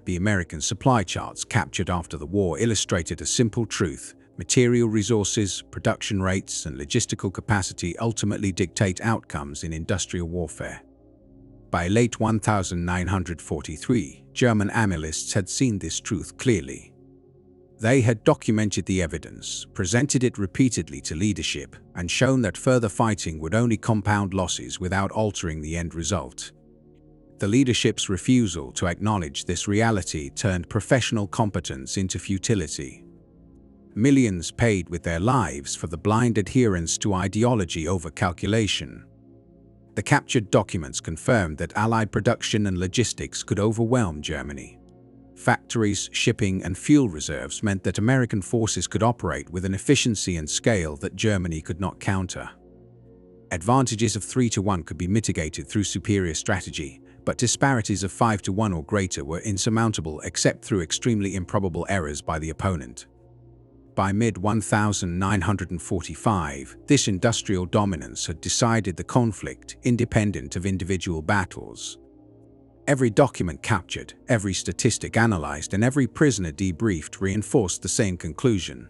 Speaker 1: The American supply charts captured after the war illustrated a simple truth: material resources, production rates, and logistical capacity ultimately dictate outcomes in industrial warfare. By late 1943, German analysts had seen this truth clearly. They had documented the evidence, presented it repeatedly to leadership, and shown that further fighting would only compound losses without altering the end result. The leadership's refusal to acknowledge this reality turned professional competence into futility. Millions paid with their lives for the blind adherence to ideology over calculation. The captured documents confirmed that Allied production and logistics could overwhelm Germany. Factories, shipping, and fuel reserves meant that American forces could operate with an efficiency and scale that Germany could not counter. Advantages of 3-to-1 could be mitigated through superior strategy, but disparities of 5-to-1 or greater were insurmountable except through extremely improbable errors by the opponent. By mid-1945, this industrial dominance had decided the conflict, independent of individual battles. Every document captured, every statistic analyzed, and every prisoner debriefed reinforced the same conclusion.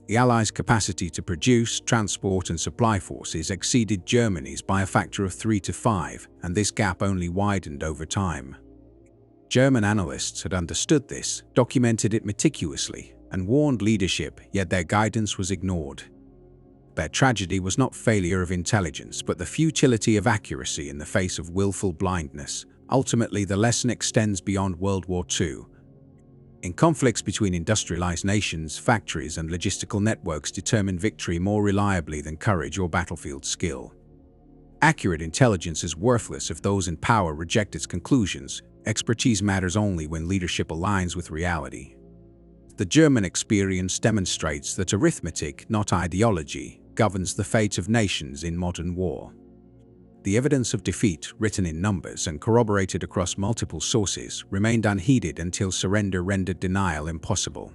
Speaker 1: The Allies' capacity to produce, transport, and supply forces exceeded Germany's by a factor of 3 to 5, and this gap only widened over time. German analysts had understood this, documented it meticulously, and warned leadership, yet their guidance was ignored. Their tragedy was not failure of intelligence, but the futility of accuracy in the face of willful blindness. Ultimately, the lesson extends beyond World War II. In conflicts between industrialized nations, factories and logistical networks determine victory more reliably than courage or battlefield skill. Accurate intelligence is worthless if those in power reject its conclusions. Expertise matters only when leadership aligns with reality. The German experience demonstrates that arithmetic, not ideology, governs the fate of nations in modern war. The evidence of defeat, written in numbers and corroborated across multiple sources, remained unheeded until surrender rendered denial impossible.